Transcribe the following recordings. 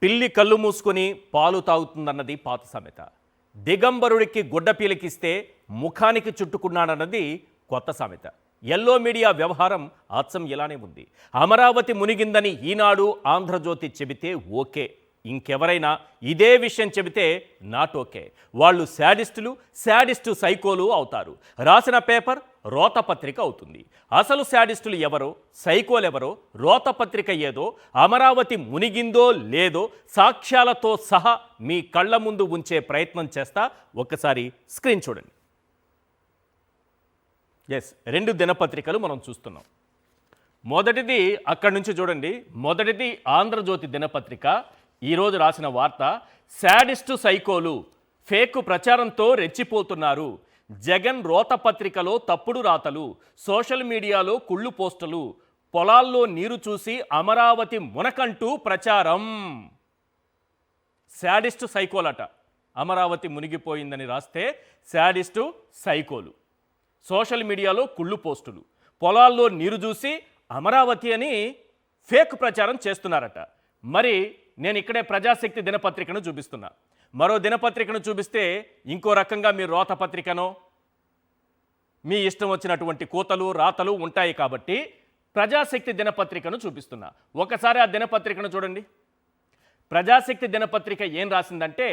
పిల్లి కళ్ళు మూసుకొని పాలు తాగుతుందన్నది పాత సామెత. దిగంబరుడికి గుడ్డ పీలికిస్తే ముఖానికి చుట్టుకున్నాడన్నది కొత్త సామెత. ఎల్లో మీడియా వ్యవహారం అచ్చం ఇలానే ఉంది. అమరావతి మునిగిందని ఈనాడు, ఆంధ్రజ్యోతి చెబితే ఓకే, ఇంకెవరైనా ఇదే విషయం చెబితే నాట్ ఓకే. వాళ్ళు శాడిస్టు సైకోలు అవుతారు. రాసిన పేపర్ రోతపత్రిక అవుతుంది. అసలు శాడిస్టులు ఎవరో, సైకోలెవరో, రోతపత్రిక ఏదో, అమరావతి మునిగిందో లేదో సాక్ష్యాలతో సహా మీ కళ్ళ ముందు ఉంచే ప్రయత్నం చేస్తా. ఒక్కసారి స్క్రీన్ చూడండి. రెండు దినపత్రికలు మనం చూస్తున్నాం. మొదటిది అక్కడి నుంచి చూడండి. మొదటిది ఆంధ్రజ్యోతి దినపత్రిక. ఈరోజు రాసిన వార్త, శాడిస్టు సైకోలు ఫేక్ ప్రచారంతో రెచ్చిపోతున్నారు. జగన్ రోతపత్రికలో తప్పుడు రాతలు, సోషల్ మీడియాలో కుళ్ళు పోస్టులు, పొలాల్లో నీరు చూసి అమరావతి మునకంటూ ప్రచారం. శాడిస్టు సైకోలట. అమరావతి మునిగిపోయిందని రాస్తే శాడిస్టు సైకోలు. సోషల్ మీడియాలో కుళ్ళు పోస్టులు, పొలాల్లో నీరు చూసి అమరావతి అని ఫేక్ ప్రచారం చేస్తున్నారట. మరి నేను ఇక్కడే ప్రజాశక్తి దినపత్రికను చూపిస్తున్నా. మరో దినపత్రికను చూపిస్తే ఇంకో రకంగా మీ రోతపత్రికనో మీ ఇష్టం వచ్చినటువంటి కూతలు రాతలు ఉంటాయి. కాబట్టి ప్రజాశక్తి దినపత్రికను చూపిస్తున్నా. ఒకసారి ఆ దినపత్రికను చూడండి. ప్రజాశక్తి దినపత్రిక ఏం రాసిందంటే,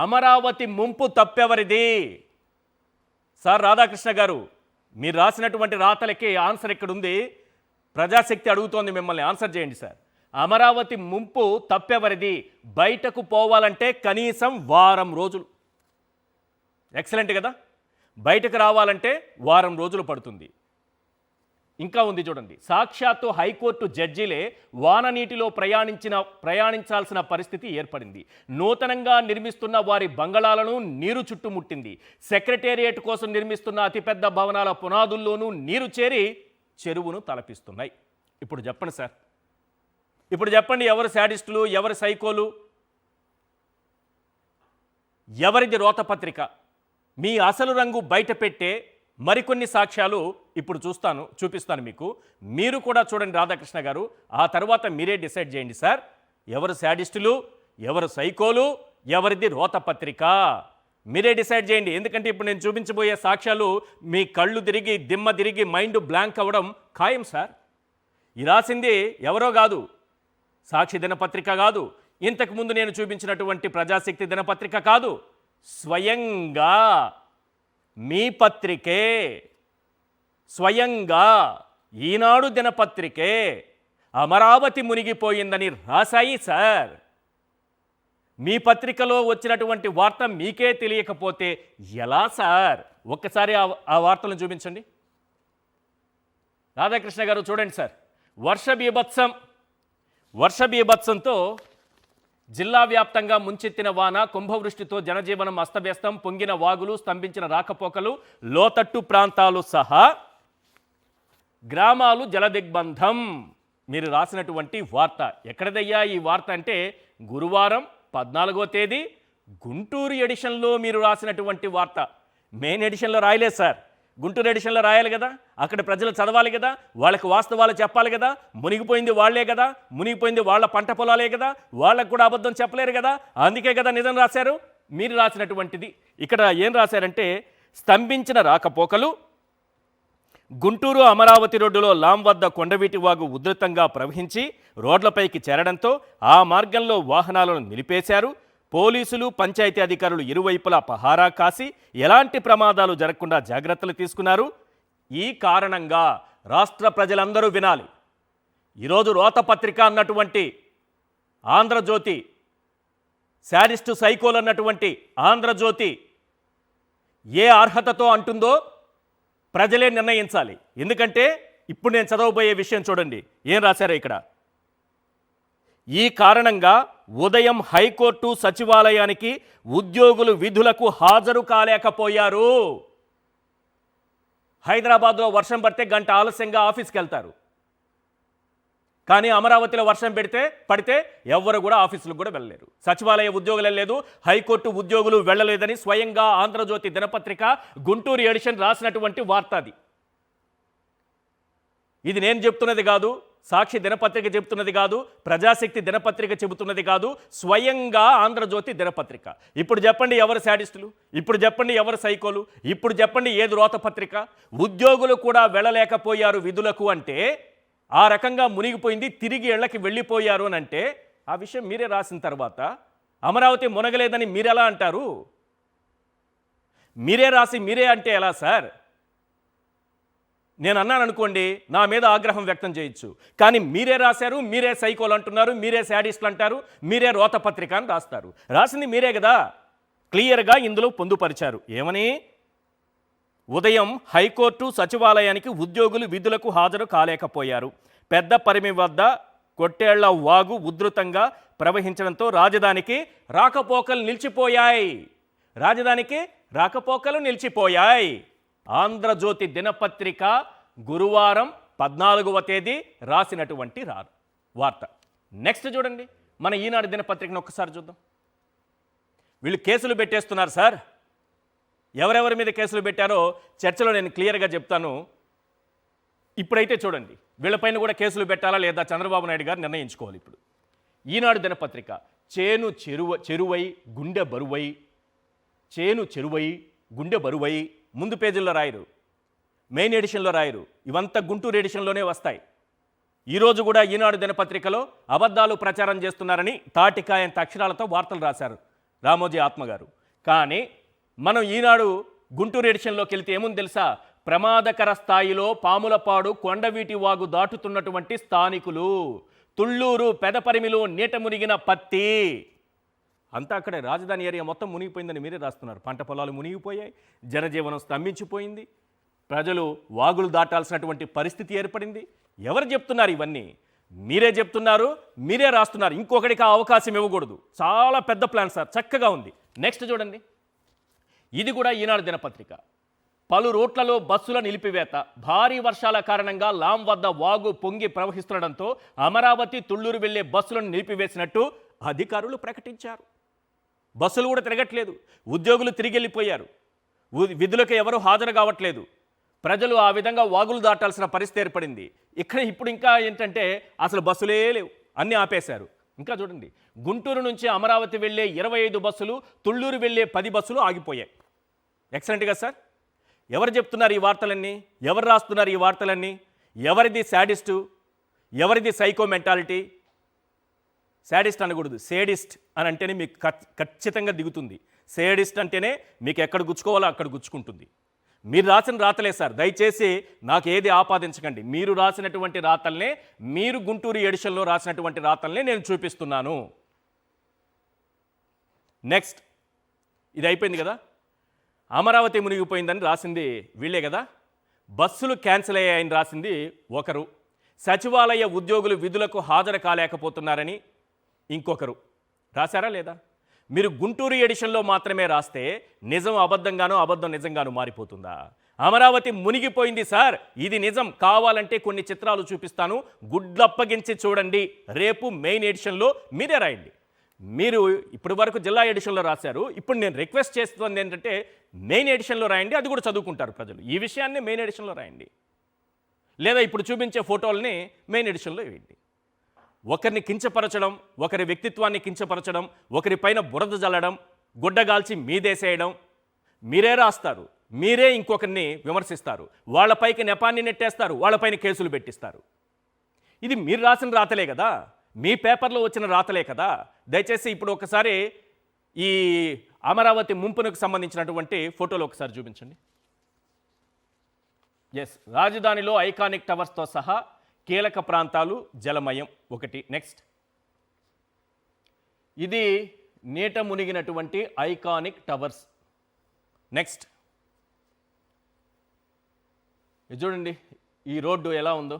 అమరావతి ముంపు తప్పెవరిది? సార్ రాధాకృష్ణ గారు, మీరు రాసినటువంటి రాతలకి ఆన్సర్ ఎక్కడుంది? ప్రజాశక్తి అడుగుతోంది మిమ్మల్ని, ఆన్సర్ చేయండి సార్. అమరావతి ముంపు తప్పెవరిది? బయటకు పోవాలంటే కనీసం వారం రోజులు. ఎక్సలెంట్ కదా. బయటకు రావాలంటే వారం రోజులు పడుతుంది. ఇంకా ఉంది చూడండి. సాక్షాత్తు హైకోర్టు జడ్జీలే వాన నీటిలో ప్రయాణించాల్సిన పరిస్థితి ఏర్పడింది. నూతనంగా నిర్మిస్తున్న వారి బంగళాలను నీరు చుట్టుముట్టింది. సెక్రటేరియట్ కోసం నిర్మిస్తున్న అతిపెద్ద భవనాల పునాదుల్లోనూ నీరు చేరి చెరువును తలపిస్తున్నాయి. ఇప్పుడు చెప్పండి సార్, ఇప్పుడు చెప్పండి, ఎవరు శాడిస్టులు, ఎవరు సైకోలు, ఎవరిది రోతపత్రిక? మీ అసలు రంగు బయట పెట్టే మరికొన్ని సాక్ష్యాలు ఇప్పుడు చూపిస్తాను మీకు. మీరు కూడా చూడండి రాధాకృష్ణ గారు. ఆ తర్వాత మీరే డిసైడ్ చేయండి సార్, ఎవరు శాడిస్టులు, ఎవరు సైకోలు, ఎవరిది రోతపత్రిక, మీరే డిసైడ్ చేయండి. ఎందుకంటే ఇప్పుడు నేను చూపించబోయే సాక్ష్యాలు మీ కళ్ళు తిరిగి దిమ్మ తిరిగి మైండ్ బ్లాంక్ అవ్వడం ఖాయం సార్. ఈ రాసింది ఎవరో కాదు, సాక్షి దినపత్రిక కాదు, ఇంతకుముందు నేను చూపించినటువంటి ప్రజాశక్తి దినపత్రిక కాదు, స్వయంగా మీ పత్రికే, స్వయంగా ఈనాడు దినపత్రికే అమరావతి మునిగిపోయిందని రాశాయి సార్. మీ పత్రికలో వచ్చినటువంటి వార్త మీకే తెలియకపోతే ఎలా సార్? ఒక్కసారి ఆ వార్తలను చూపించండి. రాధాకృష్ణ గారు చూడండి సార్. వర్ష బీభత్సంతో జిల్లా వ్యాప్తంగా ముంచెత్తిన వాన, కుంభవృష్టితో జనజీవనం అస్తవ్యస్తం, పొంగిన వాగులు, స్తంభించిన రాకపోకలు, లోతట్టు ప్రాంతాలు సహా గ్రామాలు జలదిగ్బంధం. మీరు రాసినటువంటి వార్త ఎక్కడదయ్యా ఈ వార్త అంటే, గురువారం 14వ తేదీ గుంటూరు ఎడిషన్లో మీరు రాసినటువంటి వార్త. మెయిన్ ఎడిషన్లో రాయలేదు సార్, గుంటూరు ఎడిషన్లో రాయాలి కదా. అక్కడ ప్రజలు చదవాలి కదా, వాళ్ళకి వాస్తవాలు చెప్పాలి కదా. మునిగిపోయింది వాళ్లే కదా, మునిగిపోయింది వాళ్ళ పంట పొలాలే కదా, వాళ్ళకు కూడా అబద్ధం చెప్పలేరు కదా. అందుకే కదా నిజం రాశారు. మీరు రాసినటువంటిది ఇక్కడ ఏం రాశారంటే, స్తంభించిన రాకపోకలు, గుంటూరు అమరావతి రోడ్డులో లాం వద్ద కొండవీటి వాగు ఉధృతంగా ప్రవహించి రోడ్లపైకి చేరడంతో ఆ మార్గంలో వాహనాలను నిలిపేశారు. పోలీసులు, పంచాయతీ అధికారులు ఇరువైపులా పహారా కాసి ఎలాంటి ప్రమాదాలు జరగకుండా జాగ్రత్తలు తీసుకున్నారు. ఈ కారణంగా రాష్ట్ర ప్రజలందరూ వినాలి, ఈరోజు రోతపత్రిక అన్నటువంటి ఆంధ్రజ్యోతి, శాడిస్టు సైకోలు అన్నటువంటి ఆంధ్రజ్యోతి ఏ అర్హతతో అంటుందో ప్రజలే నిర్ణయించాలి. ఎందుకంటే ఇప్పుడు నేను చదవబోయే విషయం చూడండి ఏం రాశారో ఇక్కడ. ఈ కారణంగా ఉదయం హైకోర్టు సచివాలయానికి ఉద్యోగులు విధులకు హాజరు కాలేకపోయారు. హైదరాబాద్లో వర్షం పడితే గంట ఆలస్యంగా ఆఫీస్కి వెళ్తారు. కానీ అమరావతిలో వర్షం పడితే ఎవ్వరు కూడా ఆఫీసులకు కూడా వెళ్ళలేరు. సచివాలయ ఉద్యోగులు వెళ్ళలేదు, హైకోర్టు ఉద్యోగులు వెళ్ళలేదని స్వయంగా ఆంధ్రజ్యోతి దినపత్రిక గుంటూరు ఎడిషన్ రాసినటువంటి వార్త అది. ఇది నేను చెప్తున్నది కాదు, సాక్షి దినపత్రిక చెబుతున్నది కాదు, ప్రజాశక్తి దినపత్రిక చెబుతున్నది కాదు, స్వయంగా ఆంధ్రజ్యోతి దినపత్రిక. ఇప్పుడు చెప్పండి ఎవరు శాడిస్టులు, ఇప్పుడు చెప్పండి ఎవరు సైకోలు, ఇప్పుడు చెప్పండి ఏది రోతపత్రిక. ఉద్యోగులు కూడా వెళ్ళలేకపోయారు విధులకు అంటే, ఆ రకంగా మునిగిపోయింది, తిరిగి ఇళ్లకి వెళ్ళిపోయారు అని అంటే, ఆ విషయం మీరే రాసిన తర్వాత అమరావతి మునగలేదని మీరెలా అంటారు? మీరే రాసి మీరే అంటే ఎలా సార్? నేను అన్నాను అనుకోండి, నా మీద ఆగ్రహం వ్యక్తం చేయొచ్చు. కానీ మీరే రాశారు, మీరే సైకోలు అంటున్నారు, మీరే శాడిస్టులు అంటారు, మీరే రోతపత్రిక అని రాస్తారు. రాసింది మీరే కదా. క్లియర్గా ఇందులో పొందుపరిచారు. ఏమని? ఉదయం హైకోర్టు సచివాలయానికి ఉద్యోగులు విధులకు హాజరు కాలేకపోయారు. పెద్ద పరిమి వద్ద కొట్టేళ్ల వాగు ఉధృతంగా ప్రవహించడంతో రాజధానికి రాకపోకలు నిలిచిపోయాయి. రాజధానికి రాకపోకలు నిలిచిపోయాయి. ఆంధ్రజ్యోతి దినపత్రిక గురువారం 14వ తేదీ రాసినటువంటి వార్త. నెక్స్ట్ చూడండి, మన ఈనాడు దినపత్రికను ఒక్కసారి చూద్దాం. వీళ్ళు కేసులు పెట్టేస్తున్నారు సార్. ఎవరెవరి మీద కేసులు పెట్టారో చర్చలో నేను క్లియర్గా చెప్తాను. ఇప్పుడైతే చూడండి, వీళ్ళపైన కూడా కేసులు పెట్టాలా లేదా చంద్రబాబు నాయుడు గారు నిర్ణయించుకోవాలి. ఇప్పుడు ఈనాడు దినపత్రిక చేను చెరువై గుండె బరువై, చేను చెరువై గుండె బరువై ముందు పేజీల్లో రాయరు, మెయిన్ ఎడిషన్లో రాయరు. ఇవంతా గుంటూరు ఎడిషన్లోనే వస్తాయి. ఈరోజు కూడా ఈనాడు దినపత్రికలో అబద్ధాలు ప్రచారం చేస్తున్నారని తాటికాయంత అక్షరాలతో వార్తలు రాశారు రామోజీ ఆత్మగారు. కానీ మనం ఈనాడు గుంటూరు ఎడిషన్లోకి వెళ్తే ఏముంది తెలుసా? ప్రమాదకర స్థాయిలో పాములపాడు కొండవీటి వాగు దాటుతున్నటువంటి స్థానికులు, తుళ్ళూరు పెదపరిమిలో నీట మునిగిన పత్తి అంతా అక్కడే. రాజధాని ఏరియా మొత్తం మునిగిపోయిందని మీరే రాస్తున్నారు. పంట పొలాలు మునిగిపోయాయి, జనజీవనం స్తంభించిపోయింది, ప్రజలు వాగులు దాటాల్సినటువంటి పరిస్థితి ఏర్పడింది. ఎవరు చెప్తున్నారు ఇవన్నీ? మీరే చెప్తున్నారు, మీరే రాస్తున్నారు. ఇంకొకటికి ఆ అవకాశం ఇవ్వకూడదు. చాలా పెద్ద ప్లాన్ సార్, చక్కగా ఉంది. నెక్స్ట్ చూడండి, ఇది కూడా ఈనాడు దినపత్రిక. పలు రూట్లలో బస్సుల నిలిపివేత. భారీ వర్షాల కారణంగా లాం వద్ద వాగు పొంగి ప్రవహిస్తుండడంతో అమరావతి తుళ్ళూరు వెళ్లే బస్సులను నిలిపివేసినట్టు అధికారులు ప్రకటించారు. బస్సులు కూడా తిరగట్లేదు, ఉద్యోగులు తిరిగి వెళ్ళిపోయారు, విధులకు ఎవరు హాజరు కావట్లేదు, ప్రజలు ఆ విధంగా వాగులు దాటాల్సిన పరిస్థితి ఏర్పడింది. ఇప్పుడు ఇంకా ఏంటంటే అసలు బస్సులే లేవు, అన్నీ ఆపేశారు. ఇంకా చూడండి, గుంటూరు నుంచి అమరావతి వెళ్ళే 25 బస్సులు, తుళ్ళూరు వెళ్ళే 10 బస్సులు ఆగిపోయాయి. ఎక్సలెంట్గా సార్. ఎవరు చెప్తున్నారు ఈ వార్తలన్నీ? ఎవరు రాస్తున్నారు ఈ వార్తలన్నీ? ఎవరిది శాడిస్టు, ఎవరిది సైకో మెంటాలిటీ? శాడిస్ట్ అనకూడదు, సేడిస్ట్ అని అంటేనే మీకు ఖచ్చితంగా దిగుతుంది. సేడిస్ట్ అంటేనే మీకు ఎక్కడ గుచ్చుకోవాలో అక్కడ గుచ్చుకుంటుంది. మీరు రాసిన రాతలే సార్, దయచేసి నాకు ఏది ఆపాదించకండి. మీరు రాసినటువంటి రాతల్నే, మీరు గుంటూరు ఎడిషన్లో రాసినటువంటి రాతల్నే నేను చూపిస్తున్నాను. నెక్స్ట్, ఇది అయిపోయింది కదా. అమరావతి మునిగిపోయిందని రాసింది వీళ్ళే కదా. బస్సులు క్యాన్సిల్ అయ్యాయని రాసింది ఒకరు. సచివాలయ ఉద్యోగులు విధులకు హాజరు కాలేకపోతున్నారని ఇంకొకరు. రాశారా లేదా? మీరు గుంటూరు ఎడిషన్లో మాత్రమే రాస్తే నిజం అబద్ధంగానో, అబద్ధం నిజంగానో మారిపోతుందా? అమరావతి మునిగిపోయింది సార్, ఇది నిజం. కావాలంటే కొన్ని చిత్రాలు చూపిస్తాను, గుడ్లప్పగించి చూడండి. రేపు మెయిన్ ఎడిషన్లో మీరే రాయండి. మీరు ఇప్పటి వరకు జిల్లా ఎడిషన్లో రాశారు, ఇప్పుడు నేను రిక్వెస్ట్ చేస్తుంది ఏంటంటే మెయిన్ ఎడిషన్లో రాయండి. అది కూడా చదువుకుంటారు ప్రజలు. ఈ విషయాన్ని మెయిన్ ఎడిషన్లో రాయండి, లేదా ఇప్పుడు చూపించే ఫోటోల్ని మెయిన్ ఎడిషన్లో వేయండి. ఒకరిని కించపరచడం, ఒకరి వ్యక్తిత్వాన్ని కించపరచడం, ఒకరిపైన బురద జల్లడం, గుడ్డగాల్చి మీదేసేయడం మీరే రాస్తారు. మీరే ఇంకొకరిని విమర్శిస్తారు, వాళ్ళపైకి నెపాన్ని నెట్టేస్తారు, వాళ్ళపైన కేసులు పెట్టిస్తారు. ఇది మీరు రాసిన రాతలే కదా, మీ పేపర్లో వచ్చిన రాతలే కదా. దయచేసి ఇప్పుడు ఒకసారి ఈ అమరావతి ముంపునకు సంబంధించినటువంటి ఫోటోలు ఒకసారి చూపించండి. ఎస్, రాజధానిలో ఐకానిక్ టవర్స్తో సహా కీలక ప్రాంతాలు జలమయం ఒకటి. నెక్స్ట్, ఇది నీట మునిగినటువంటి ఐకానిక్ టవర్స్. నెక్స్ట్, ఇది చూడండి, ఈ రోడ్డు ఎలా ఉందో,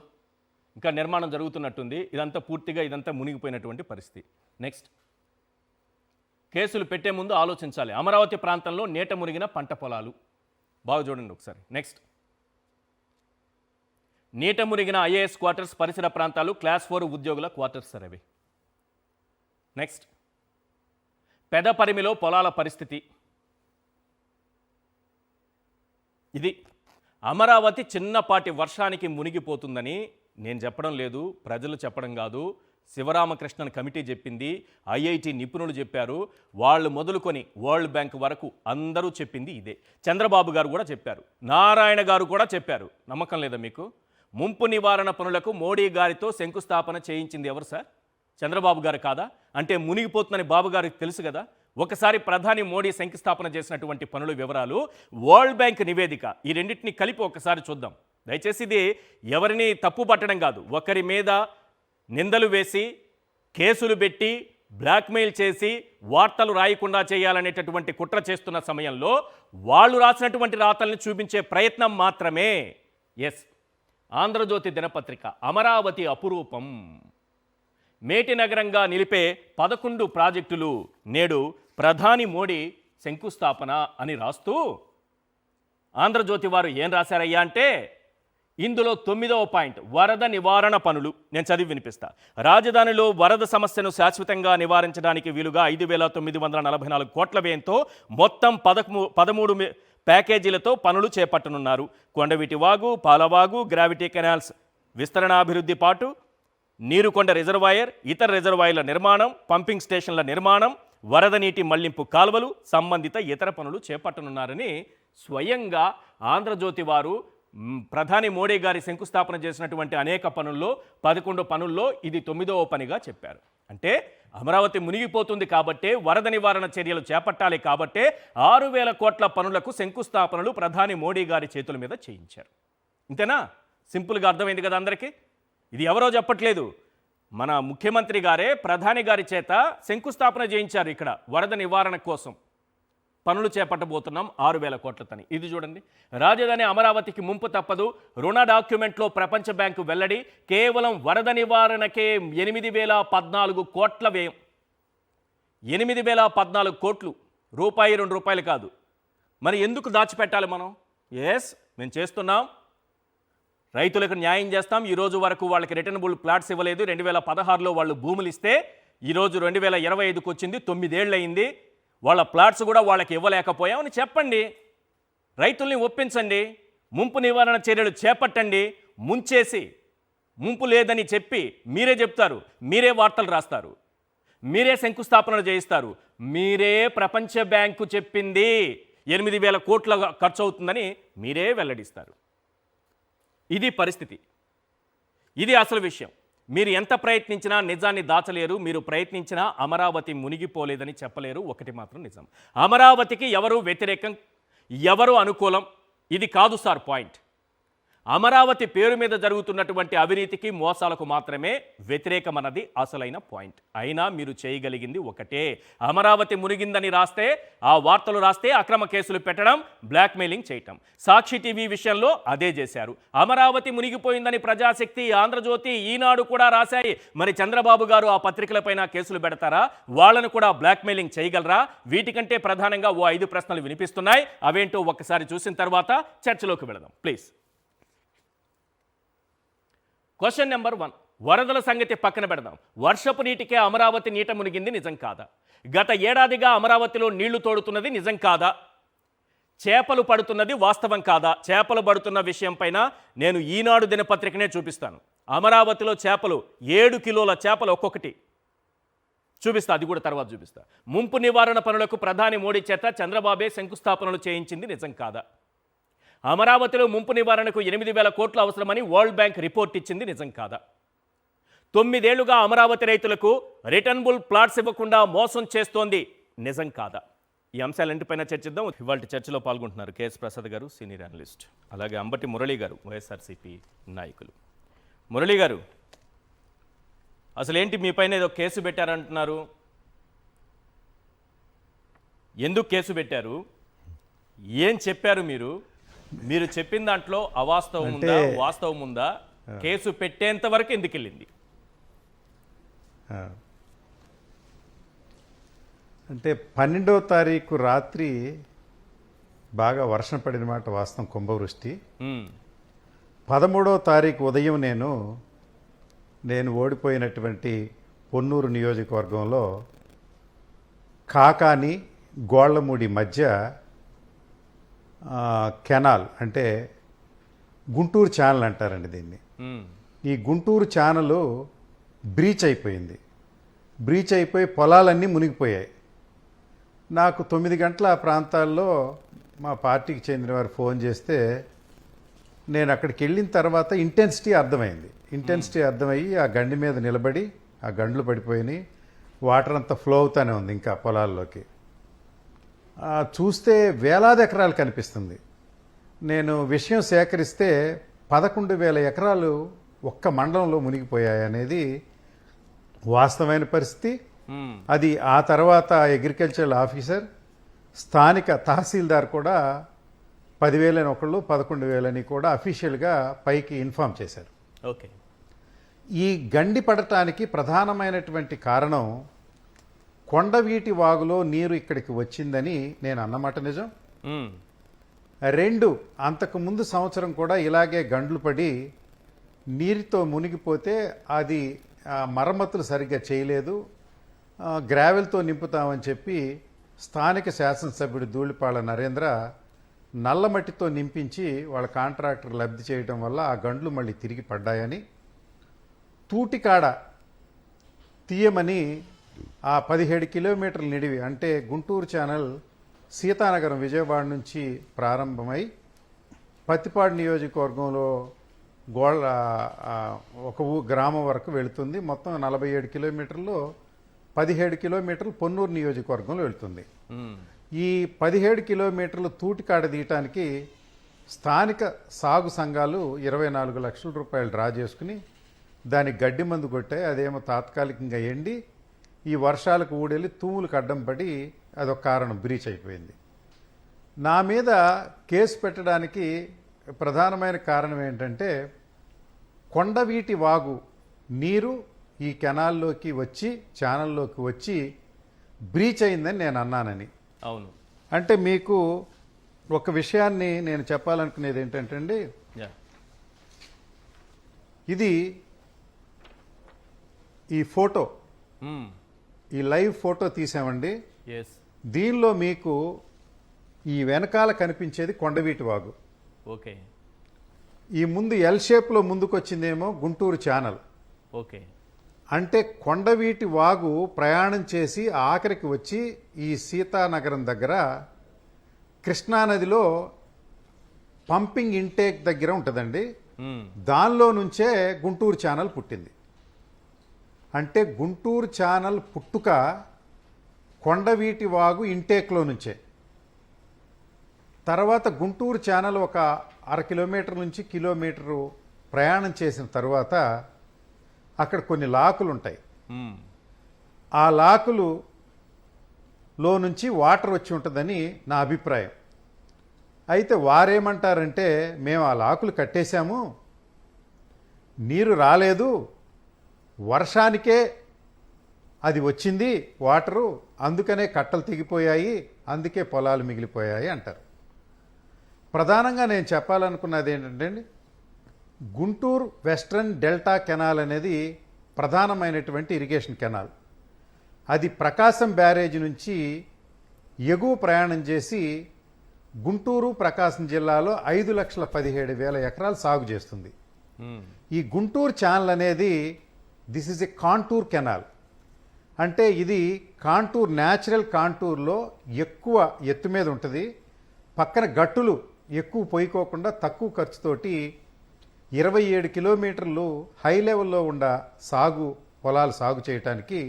ఇంకా నిర్మాణం జరుగుతున్నట్టుంది. ఇదంతా పూర్తిగా ఇదంతా మునిగిపోయినటువంటి పరిస్థితి. నెక్స్ట్, కేసులు పెట్టే ముందు ఆలోచించాలి. అమరావతి ప్రాంతంలో నీట మునిగిన పంట పొలాలు బాగా చూడండి ఒకసారి. నెక్స్ట్, నీట మునిగిన ఐఏఎస్ క్వార్టర్స్, పరిసర ప్రాంతాలు, క్లాస్ 4 ఉద్యోగుల క్వార్టర్స్ అవి. నెక్స్ట్, పెదపరిమిలో పొలాల పరిస్థితి. ఇది అమరావతి చిన్నపాటి వర్షానికి మునిగిపోతుందని నేను చెప్పడం లేదు, ప్రజలు చెప్పడం కాదు, శివరామకృష్ణన్ కమిటీ చెప్పింది, ఐఐటి నిపుణులు చెప్పారు, వాళ్ళు మొదలుకొని వరల్డ్ బ్యాంక్ వరకు అందరూ చెప్పింది ఇదే. చంద్రబాబు గారు కూడా చెప్పారు, నారాయణ గారు కూడా చెప్పారు. నమ్మకం లేదా మీకు? ముంపు నివారణ పనులకు మోడీ గారితో శంకుస్థాపన చేయించింది ఎవరు సార్? చంద్రబాబు గారు కాదా? అంటే మునిగిపోతుందని బాబు గారికి తెలుసు కదా. ఒకసారి ప్రధాని మోడీ శంకుస్థాపన చేసినటువంటి పనుల వివరాలు, వరల్డ్ బ్యాంక్ నివేదిక, ఈ రెండింటిని కలిపి ఒకసారి చూద్దాం దయచేసి. ఇది ఎవరిని తప్పు పట్టడం కాదు, ఒకరి మీద నిందలు వేసి కేసులు పెట్టి బ్లాక్మెయిల్ చేసి వార్తలు రాయకుండా చేయాలనేటటువంటి కుట్ర చేస్తున్న సమయంలో వాళ్ళు రాసినటువంటి రాతల్ని చూపించే ప్రయత్నం మాత్రమే. ఎస్, ఆంధ్రజ్యోతి దినపత్రిక అమరావతి అపురూపం, మేటి నగరంగా నిలిపే 11 ప్రాజెక్టులు నేడు ప్రధాని మోడీ శంకుస్థాపన అని రాస్తూ ఆంధ్రజ్యోతి వారు ఏం రాశారయ్యా అంటే, ఇందులో 9వ పాయింట్ వరద నివారణ పనులు. నేను చదివి వినిపిస్తా. రాజధానిలో వరద సమస్యను శాశ్వతంగా నివారించడానికి వీలుగా 5,944 కోట్ల వ్యయంతో మొత్తం 13 ప్యాకేజీలతో పనులు చేపట్టనున్నారు. కొండవీటి వాగు, పాలవాగు, గ్రావిటీ కెనాల్స్ విస్తరణాభివృద్ధి పాటు నీరుకొండ రిజర్వాయర్, ఇతర రిజర్వాయర్ల నిర్మాణం, పంపింగ్ స్టేషన్ల నిర్మాణం, వరద నీటి మళ్లింపు కాల్వలు, సంబంధిత ఇతర పనులు చేపట్టనున్నారని స్వయంగా ఆంధ్రజ్యోతి వారు ప్రధాని మోడీ గారి శంకుస్థాపన చేసినటువంటి అనేక పనుల్లో 11 పనుల్లో ఇది 9వ పనిగా చెప్పారు. అంటే అమరావతి మునిగిపోతుంది కాబట్టే వరద నివారణ చర్యలు చేపట్టాలి కాబట్టే 6,000 కోట్ల పనులకు శంకుస్థాపనలు ప్రధాని మోడీ గారి చేతుల మీద చేయించారు. ఇంతేనా? సింపుల్గా అర్థమైంది కదా అందరికీ. ఇది ఎవరో చెప్పట్లేదు, మన ముఖ్యమంత్రి గారే ప్రధాని గారి చేత శంకుస్థాపన చేయించారు. ఇక్కడ వరద నివారణ కోసం పనులు చేపట్టబోతున్నాం 6,000 కోట్లతోని. ఇది చూడండి, రాజధాని అమరావతికి ముంపు తప్పదు, రుణ డాక్యుమెంట్లో ప్రపంచ బ్యాంకు వెల్లడి, కేవలం వరద నివారణకే 8,014 కోట్ల వ్యయం. 8,014 కోట్లు, రూపాయి 2 రూపాయలు కాదు. మరి ఎందుకు దాచిపెట్టాలి మనం? ఎస్, మేము చేస్తున్నాం, రైతులకు న్యాయం చేస్తాం. ఈరోజు వరకు వాళ్ళకి రిటర్నబుల్ ప్లాట్స్ ఇవ్వలేదు. 2016లో వాళ్ళు భూములు ఇస్తే ఈరోజు 2025కు వచ్చింది, 9 ఏళ్ళు అయింది. వాళ్ళ ప్లాట్స్ కూడా వాళ్ళకి ఇవ్వలేకపోయామని చెప్పండి, రైతుల్ని ఒప్పించండి, ముంపు నివారణ చర్యలు చేపట్టండి. ముంచేసి ముంపు లేదని చెప్పి మీరే చెప్తారు, మీరే వార్తలు రాస్తారు, మీరే శంకుస్థాపనలు చేయిస్తారు. మీరే ప్రపంచ బ్యాంకు చెప్పింది 8,000 కోట్ల ఖర్చు అవుతుందని మీరే వెల్లడిస్తారు. ఇది పరిస్థితి, ఇది అసలు విషయం. మీరు ఎంత ప్రయత్నించినా నిజాన్ని దాచలేరు, మీరు ప్రయత్నించినా అమరావతి మునిగిపోలేదని చెప్పలేరు. ఒకటి మాత్రం నిజం, అమరావతికి ఎవరు వ్యతిరేకం, ఎవరు అనుకూలం, ఇది కాదు సార్ పాయింట్. అమరావతి పేరు మీద జరుగుతున్నటువంటి అవినీతికి, మోసాలకు మాత్రమే వ్యతిరేకమన్నది అసలైన పాయింట్. అయినా మీరు చేయగలిగింది ఒకటే, అమరావతి మునిగిందని రాస్తే, ఆ వార్తలు రాస్తే అక్రమ కేసులు పెట్టడం, బ్లాక్మెయిలింగ్ చేయటం. సాక్షి టీవీ విషయంలో అదే చేశారు. అమరావతి మునిగిపోయిందని ప్రజాశక్తి, ఆంధ్రజ్యోతి, ఈనాడు కూడా రాశాయి. మరి చంద్రబాబు గారు ఆ పత్రికలపైన కేసులు పెడతారా? వాళ్ళను కూడా బ్లాక్మెయిలింగ్ చేయగలరా? వీటికంటే ప్రధానంగా 5 ప్రశ్నలు వినిపిస్తున్నాయి. అవేంటో ఒక్కసారి చూసిన తర్వాత చర్చలోకి వెళదాం ప్లీజ్. క్వశ్చన్ నెంబర్ 1, వరదల సంగతి పక్కన పెడదాం. వర్షపు నీటికే అమరావతి నీట మునిగింది నిజం కాదా? గత ఏడాదిగా అమరావతిలో నీళ్లు తోడుతున్నది నిజం కాదా? చేపలు పడుతున్నది వాస్తవం కాదా? చేపలు పడుతున్న విషయం పైన నేను ఈనాడు దినపత్రికనే చూపిస్తాను. అమరావతిలో చేపలు 7 కిలోల చేపలు ఒక్కొక్కటి చూపిస్తా, అది కూడా తర్వాత చూపిస్తా. ముంపు నివారణ పనులకు ప్రధాని మోడీ చేత చంద్రబాబే శంకుస్థాపనలు చేయించింది నిజం కాదా? అమరావతిలో ముంపు నివారణకు 8,000 కోట్లు అవసరమని వరల్డ్ బ్యాంక్ రిపోర్ట్ ఇచ్చింది నిజం కాదా? 9 ఏళ్లుగా అమరావతి రైతులకు రిటర్నబుల్ ప్లాట్స్ ఇవ్వకుండా మోసం చేస్తోంది నిజం కాదా? ఈ అంశాలన్నింటిపైన చర్చిద్దాం. ఇవాళ చర్చలో పాల్గొంటున్నారు కేఎస్ ప్రసాద్ గారు, సీనియర్ అనలిస్ట్, అలాగే అంబటి మురళి గారు, వైఎస్ఆర్సీపీ నాయకులు. మురళి గారు, అసలేంటి మీ పైన ఏదో కేసు పెట్టారంటున్నారు, ఎందుకు కేసు పెట్టారు? ఏం చెప్పారు మీరు? మీరు చెప్పిన దాంట్లో అవాస్తవం ఉందా, వాస్తవం ఉందా? కేసు పెట్టేంత వరకు ఎందుకు వెళ్ళింది? అంటే 12వ తారీఖు రాత్రి బాగా వర్షం పడిన మాట వాస్తవం, కుంభవృష్టి. 13వ తారీఖు ఉదయం నేను ఓడిపోయినటువంటి పొన్నూరు నియోజకవర్గంలో కాకాని గోళ్లమూడి మధ్య కెనాల్, అంటే గుంటూరు ఛానల్ అంటారండి దీన్ని, ఈ గుంటూరు ఛానల్ బ్రీచ్ అయిపోయింది. బ్రీచ్ అయిపోయి పొలాలన్నీ మునిగిపోయాయి. నాకు 9 గంటల ఆ ప్రాంతాల్లో మా పార్టీకి చెందిన వారు ఫోన్ చేస్తే నేను అక్కడికి వెళ్ళిన తర్వాత ఇంటెన్సిటీ అర్థమయ్యి ఆ గండి మీద నిలబడి ఆ గండ్లు పడిపోయినాయి. వాటర్ అంతా ఫ్లో అవుతానే ఉంది ఇంకా పొలాల్లోకి. చూస్తే వేలాది ఎకరాలు కనిపిస్తుంది. నేను విషయం సేకరిస్తే 11,000 ఎకరాలు ఒక్క మండలంలో మునిగిపోయాయి అనేది వాస్తవమైన పరిస్థితి. అది ఆ తర్వాత అగ్రికల్చరల్ ఆఫీసర్, స్థానిక తహసీల్దార్ కూడా 10,000 అని ఒకళ్ళు, 11,000 అని కూడా అఫీషియల్గా పైకి ఇన్ఫామ్ చేశారు. ఓకే. ఈ గండి పడటానికి ప్రధానమైనటువంటి కారణం కొండవీటి వాగులో నీరు ఇక్కడికి వచ్చిందని నేను అన్నమాట నిజం. 2, అంతకుముందు సంవత్సరం కూడా ఇలాగే గండ్లు పడి నీరుతో మునిగిపోతే అది మరమ్మతులు సరిగ్గా చేయలేదు, గ్రావెల్తో నింపుతామని చెప్పి స్థానిక శాసనసభ్యుడు ధూళిపాళ నరేంద్ర నల్లమట్టితో నింపించి వాళ్ళ కాంట్రాక్టర్ లబ్ధి చేయడం వల్ల ఆ గండ్లు మళ్ళీ తిరిగి పడ్డాయని, తూటికాడ తీయమని ఆ 17 కిలోమీటర్ల నిడివి అంటే గుంటూరు ఛానల్ సీతానగరం విజయవాడ నుంచి ప్రారంభమై పత్తిపాడు నియోజకవర్గంలో ఒక గ్రామం వరకు వెళుతుంది. మొత్తం 47 కిలోమీటర్లు, 17 కిలోమీటర్లు పొన్నూరు నియోజకవర్గంలో వెళుతుంది. ఈ 17 కిలోమీటర్లు తూటికాడ తీయటానికి స్థానిక సాగు సంఘాలు 24 లక్షల రూపాయలు డ్రా చేసుకుని దానికి గడ్డి మందు కొట్టాయి. అదేమో తాత్కాలికంగా ఎండి ఈ వర్షాలకు ఊడెళ్ళి తూములకు అడ్డం పడి అదొక కారణం, బ్రీచ్ అయిపోయింది. నా మీద కేసు పెట్టడానికి ప్రధానమైన కారణం ఏంటంటే కొండవీటి వాగు నీరు ఈ కెనాల్లోకి వచ్చి ఛానల్లోకి వచ్చి బ్రీచ్ అయిందని నేను అన్నానని. అవును. అంటే మీకు ఒక విషయాన్ని నేను చెప్పాలనుకునేది ఏంటంటే అండి, ఇది ఈ ఫోటో, ఈ లైవ్ ఫోటో తీసామండి. దీనిలో మీకు ఈ వెనకాల కనిపించేది కొండవీటి వాగు. ఓకే. ఈ ముందు ఎల్ షేప్లో ముందుకొచ్చిందేమో గుంటూరు ఛానల్. ఓకే. అంటే కొండవీటి వాగు ప్రయాణం చేసి ఆఖరికి వచ్చి ఈ సీతానగరం దగ్గర కృష్ణానదిలో పంపింగ్ ఇంటేక్ దగ్గర ఉంటుందండి. దానిలో నుంచే గుంటూరు ఛానల్ పుట్టింది. అంటే గుంటూరు ఛానల్ పుట్టుక కొండవీటి వాగు ఇంటేక్లో నుంచే. తర్వాత గుంటూరు ఛానల్ ఒక 1/2 కిలోమీటర్ నుంచి కిలోమీటరు ప్రయాణం చేసిన తర్వాత అక్కడ కొన్ని లాకులు ఉంటాయి. ఆ లాకులులో నుంచి వాటర్ వచ్చి ఉంటుందని నా అభిప్రాయం. అయితే వారేమంటారంటే, మేము ఆ లాకులు కట్టేశాము, నీరు రాలేదు, వర్షానికే అది వచ్చింది వాటరు, అందుకనే కట్టలు తెగిపోయాయి, అందుకే పొలాలు మిగిలిపోయాయి అంటారు. ప్రధానంగా నేను చెప్పాలనుకున్నది ఏంటంటే, గుంటూరు వెస్ట్రన్ డెల్టా కెనాల్ అనేది ప్రధానమైనటువంటి ఇరిగేషన్ కెనాల్. అది ప్రకాశం బ్యారేజ్ నుంచి ఎగువ ప్రయాణం చేసి గుంటూరు ప్రకాశం జిల్లాలో 5,17,000 ఎకరాలు సాగు చేస్తుంది. ఈ గుంటూరు ఛానల్ అనేది this is a contour canal. అంటే ఇది కాంటూర్, న్యాచురల్ కాంటూర్లో ఎక్కువ ఎత్తు మీద ఉంటుంది. పక్కన గట్టులు ఎక్కువ పోయికోకుండా తక్కువ ఖర్చుతోటి 27 కిలోమీటర్లు హై లెవెల్లో ఉన్న పొలాలు సాగు చేయటానికి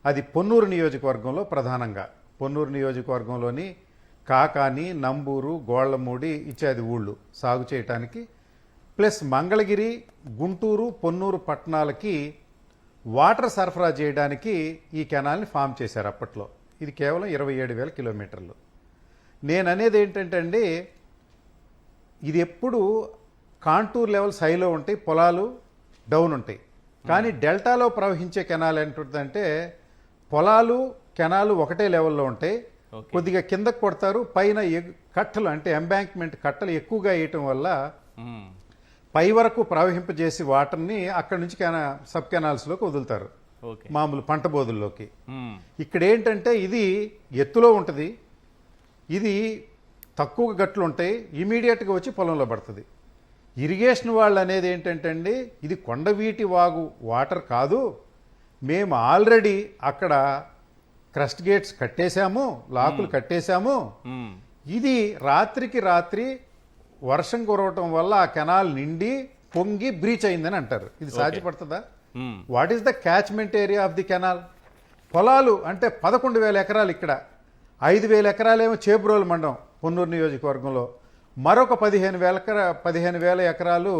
అది పొన్నూరు నియోజకవర్గంలో, ప్రధానంగా పొన్నూరు నియోజకవర్గంలోని కాకాని, నంబూరు, గోళ్లమూడి ఇత్యాది ఊళ్ళు సాగు చేయటానికి, ప్లస్ మంగళగిరి, గుంటూరు, పొన్నూరు పట్టణాలకి వాటర్ సరఫరా చేయడానికి ఈ కెనాల్ని ఫామ్ చేశారు అప్పట్లో. ఇది కేవలం 27,000 కిలోమీటర్లు. నేను అనేది ఏంటంటే అండి, ఇది ఎప్పుడు కాంటూర్ లెవెల్స్ హైలో ఉంటాయి, పొలాలు డౌన్ ఉంటాయి. కానీ డెల్టాలో ప్రవహించే కెనాల్ ఏంటంటే పొలాలు కెనాలు ఒకటే లెవెల్లో ఉంటాయి. కొద్దిగా కిందకు కొడతారు, పైన కట్టలు అంటే ఎంబాంక్మెంట్ కట్టలు ఎక్కువగా వేయటం వల్ల పై వరకు ప్రవహింపజేసి వాటర్ని అక్కడి నుంచి సబ్ కెనాల్స్లోకి వదులుతారు, మామూలు పంట బోధుల్లోకి. ఇక్కడ ఏంటంటే ఇది ఎత్తులో ఉంటుంది, ఇది తక్కువ గట్లు ఉంటాయి, ఇమీడియట్గా వచ్చి పొలంలో పడుతుంది. ఇరిగేషన్ వాళ్ళు అనేది ఏంటంటే అండి, ఇది కొండవీటి వాగు వాటర్ కాదు, మేము ఆల్రెడీ అక్కడ క్రస్ట్ గేట్స్ కట్టేశాము, లాకులు కట్టేశాము, మ్మ్. ఇది రాత్రికి రాత్రి వర్షం కురవటం వల్ల ఆ కెనాల్ నిండి పొంగి బ్రీచ్ అయిందని అంటారు. ఇది సాధ్యపడుతుందా? మ్మ్. What is the catchment area of the canal? పొలాలు అంటే 11,000 ఎకరాలు ఇక్కడ, 5,000 ఎకరాలేమో చేబ్రోలు మండలం పొన్నూరు నియోజకవర్గంలో, మరొక 15,000 ఎకరాలు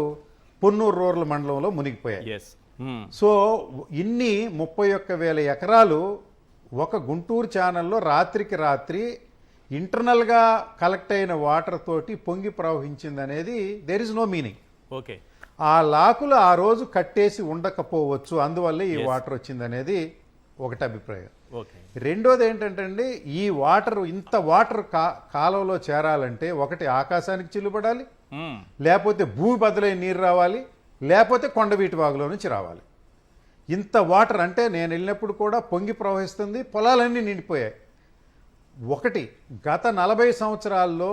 పొన్నూరు రూరల్ మండలంలో మునిగిపోయాయి. ఎస్. మ్మ్. సో ఇన్ని 31,000 ఎకరాలు ఒక గుంటూరు ఛానల్లో రాత్రికి రాత్రి ఇంటర్నల్గా కలెక్ట్ అయిన వాటర్ తోటి పొంగి ప్రవహించింది అనేది there is no meaning. Okay. ఆ లాకులు ఆ రోజు కట్టేసి ఉండకపోవచ్చు, అందువల్లే ఈ వాటర్ వచ్చింది అనేది ఒకటి అభిప్రాయం. ఓకే. రెండోది ఏంటంటే అండి, ఈ వాటర్ ఇంత వాటర్ కాలంలో చేరాలంటే ఒకటి ఆకాశానికి చిల్లుపడాలి, మ్మ్. లేకపోతే భూమి బదులై నీరు రావాలి, లేకపోతే కొండవీటి వాగులో నుంచి రావాలి. ఇంత వాటర్ అంటే నేను వెళ్ళినప్పుడు కూడా పొంగి ప్రవహిస్తుంది, పొలాలన్నీ నిండిపోయాయి. ఒకటి గత 40 సంవత్సరాల్లో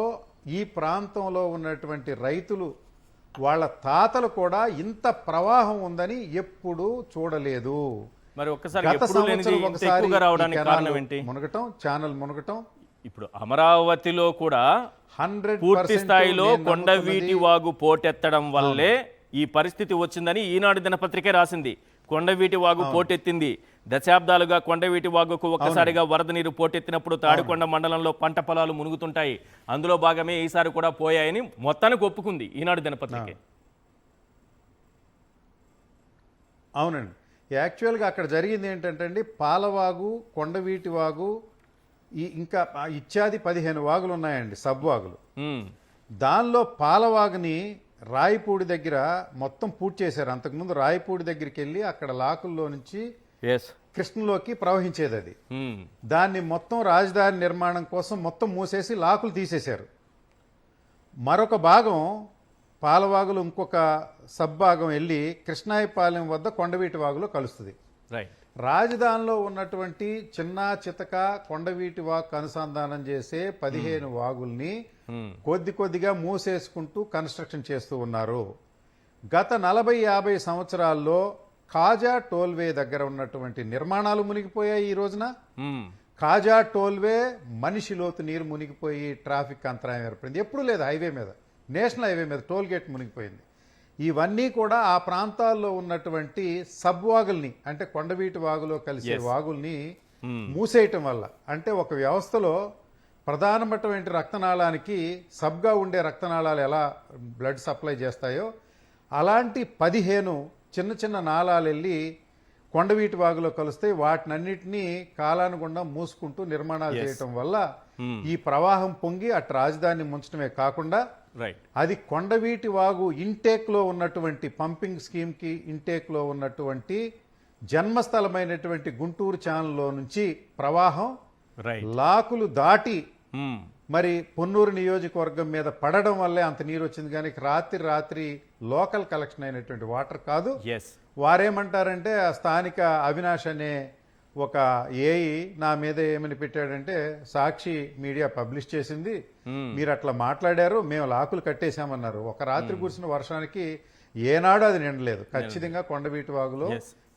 ఈ ప్రాంతంలో ఉన్నటువంటి రైతులు వాళ్ళ తాతలు కూడా ఇంత ప్రవాహం ఉందని ఎప్పుడూ చూడలేదు. మరి ఒక్కసారి గత ఎప్పుడూ లేనిది సంవత్సరం ఇంత ఒకసారి ఎక్కువగా రావడానికి ఈ కారణం కెనాల్ ఏంటి? మునగటం, ఛానల్ మునగటం ఇప్పుడు అమరావతిలో కూడా 100% పూర్తి స్థాయిలో నేను కొండవీటి నమ్ముతున్నది. వాగు పోటెత్తడం వల్లే ఈ పరిస్థితి వచ్చిందని ఈనాడు దినపత్రికే రాసింది. కొండవీటి వాగు పోటెత్తింది. దశాబ్దాలుగా కొండవీటి వాగుకు ఒక్కసారిగా వరద నీరు పోటెత్తినప్పుడు తాడికొండ మండలంలో పంట పొలాలు మునుగుతుంటాయి, అందులో భాగమే ఈసారి కూడా పోయాయని మొత్తానికి ఒప్పుకుంది ఈనాడు దినపత్రికే. అవునండి. యాక్చువల్గా అక్కడ జరిగింది ఏంటంటే అండి, పాలవాగు, కొండవీటి వాగు, ఇంకా ఇత్యాది 15 వాగులు ఉన్నాయండి, సబ్ వాగులు. మ్మ్. దానిలో పాలవాగుని రాయిపూడి దగ్గర మొత్తం పూర్తి చేశారు. అంతకుముందు రాయిపూడి దగ్గరికి వెళ్ళి అక్కడ లాకుల్లో నుంచి ఎస్. కృష్ణలోకి ప్రవహించేది అది. మ్మ్. దాన్ని మొత్తం రాజధాని నిర్మాణం కోసం మొత్తం మూసేసి లాకులు తీసేశారు. మరొక భాగం పాలవాగులు ఇంకొక సబ్ భాగం వెళ్ళి కృష్ణాయపాలెం వద్ద కొండవీటి వాగులో కలుస్తుంది. రైట్. రాజధానిలో ఉన్నటువంటి చిన్న చితక కొండవీటి వాగు అనుసంధానం చేసే 15 వాగుల్ని మ్మ్. కొద్ది కొద్దిగా మూసేసుకుంటూ కన్స్ట్రక్షన్ చేస్తూ ఉన్నారు. గత 40-50 సంవత్సరాల్లో కాజా టోల్వే దగ్గర ఉన్నటువంటి నిర్మాణాలు మునిగిపోయాయి. ఈ రోజున మ్మ్. కాజా టోల్వే మనిషి లోతు నీరు మునిగిపోయి ట్రాఫిక్ అంతరాయం ఏర్పడింది. ఎప్పుడూ లేదు హైవే మీద, నేషనల్ హైవే మీద టోల్ గేట్ మునిగిపోయింది. ఇవన్నీ కూడా ఆ ప్రాంతాల్లో ఉన్నటువంటి సబ్ వాగుల్ని, అంటే కొండవీటి వాగులో కలిసే వాగుల్ని మూసేయటం వల్ల, అంటే ఒక వ్యవస్థలో ప్రధానమైనటువంటి రక్తనాళానికి సబ్గా ఉండే రక్తనాళాలు ఎలా బ్లడ్ సప్లై చేస్తాయో అలాంటి 15 చిన్న చిన్న నాళాలు వెళ్ళి కొండవీటి వాగులో కలిస్తే వాటినన్నిటినీ కాలానుగుండా మూసుకుంటూ నిర్మాణాలు చేయటం వల్ల ఈ ప్రవాహం పొంగి అటు రాజధాని ముంచడమే కాకుండా రైట్. అది కొండవీటి వాగు ఇంటేక్ లో ఉన్నటువంటి పంపింగ్ స్కీమ్ కి ఇంటేక్ లో ఉన్నటువంటి జన్మస్థలమైనటువంటి గుంటూరు ఛానల్లో నుంచి ప్రవాహం రైట్. లాకులు దాటి మ్మ్. మరి పొన్నూరు నియోజకవర్గం మీద పడడం వల్లే అంత నీరు వచ్చింది, కానీ రాత్రి లోకల్ కలెక్షన్ అయినటువంటి వాటర్ కాదు. ఎస్. వారేమంటారంటే ఆ స్థానిక అవినాష్ అనే ఒక ఏఈ నా మీద ఏమని పెట్టాడంటే, సాక్షి మీడియా పబ్లిష్ చేసింది, మీరు అట్లా మాట్లాడారు, మేము లాకులు కట్టేశామన్నారు. ఒక రాత్రి కురిసిన వర్షానికి ఏనాడు అది నిండలేదు. ఖచ్చితంగా కొండవీటి వాగులో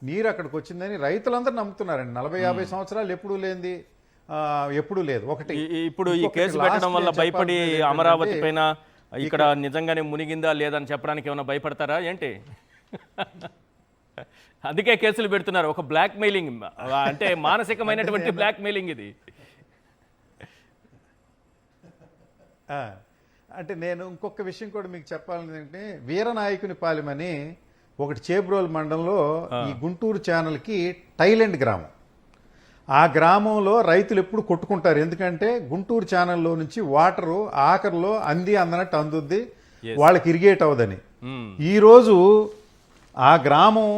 నీరు అక్కడికి వచ్చిందని రైతులందరూ నమ్ముతున్నారండి. 40-50 సంవత్సరాలు ఎప్పుడూ లేదు. ఒకటి ఇప్పుడు ఈ కేసు పెట్టడం వల్ల భయపడి అమరావతి పైన ఇక్కడ నిజంగానే మునిగిందా లేదని చెప్పడానికి ఏమైనా భయపడతారా ఏంటి? అందుకే కేసులు పెడుతున్నారు. ఒక బ్లాక్ మెయిలింగ్, అంటే మానసికమైనటువంటి బ్లాక్ మెయిలింగ్ ఇది. అంటే నేను ఇంకొక విషయం కూడా మీకు చెప్పాలని ఏంటంటే, వీరనాయకుని పాలెమని ఒకటి చేబ్రోల్ మండలంలో ఈ గుంటూరు ఛానల్కి టైలెండ్ గ్రామం. ఆ గ్రామంలో రైతులు ఎప్పుడు కొట్టుకుంటారు, ఎందుకంటే గుంటూరు ఛానల్లో నుంచి వాటరు ఆఖరిలో అందనట్టు అందుద్ది, వాళ్ళకి ఇరిగేట్ అవ్వదని. ఈరోజు ఆ గ్రామం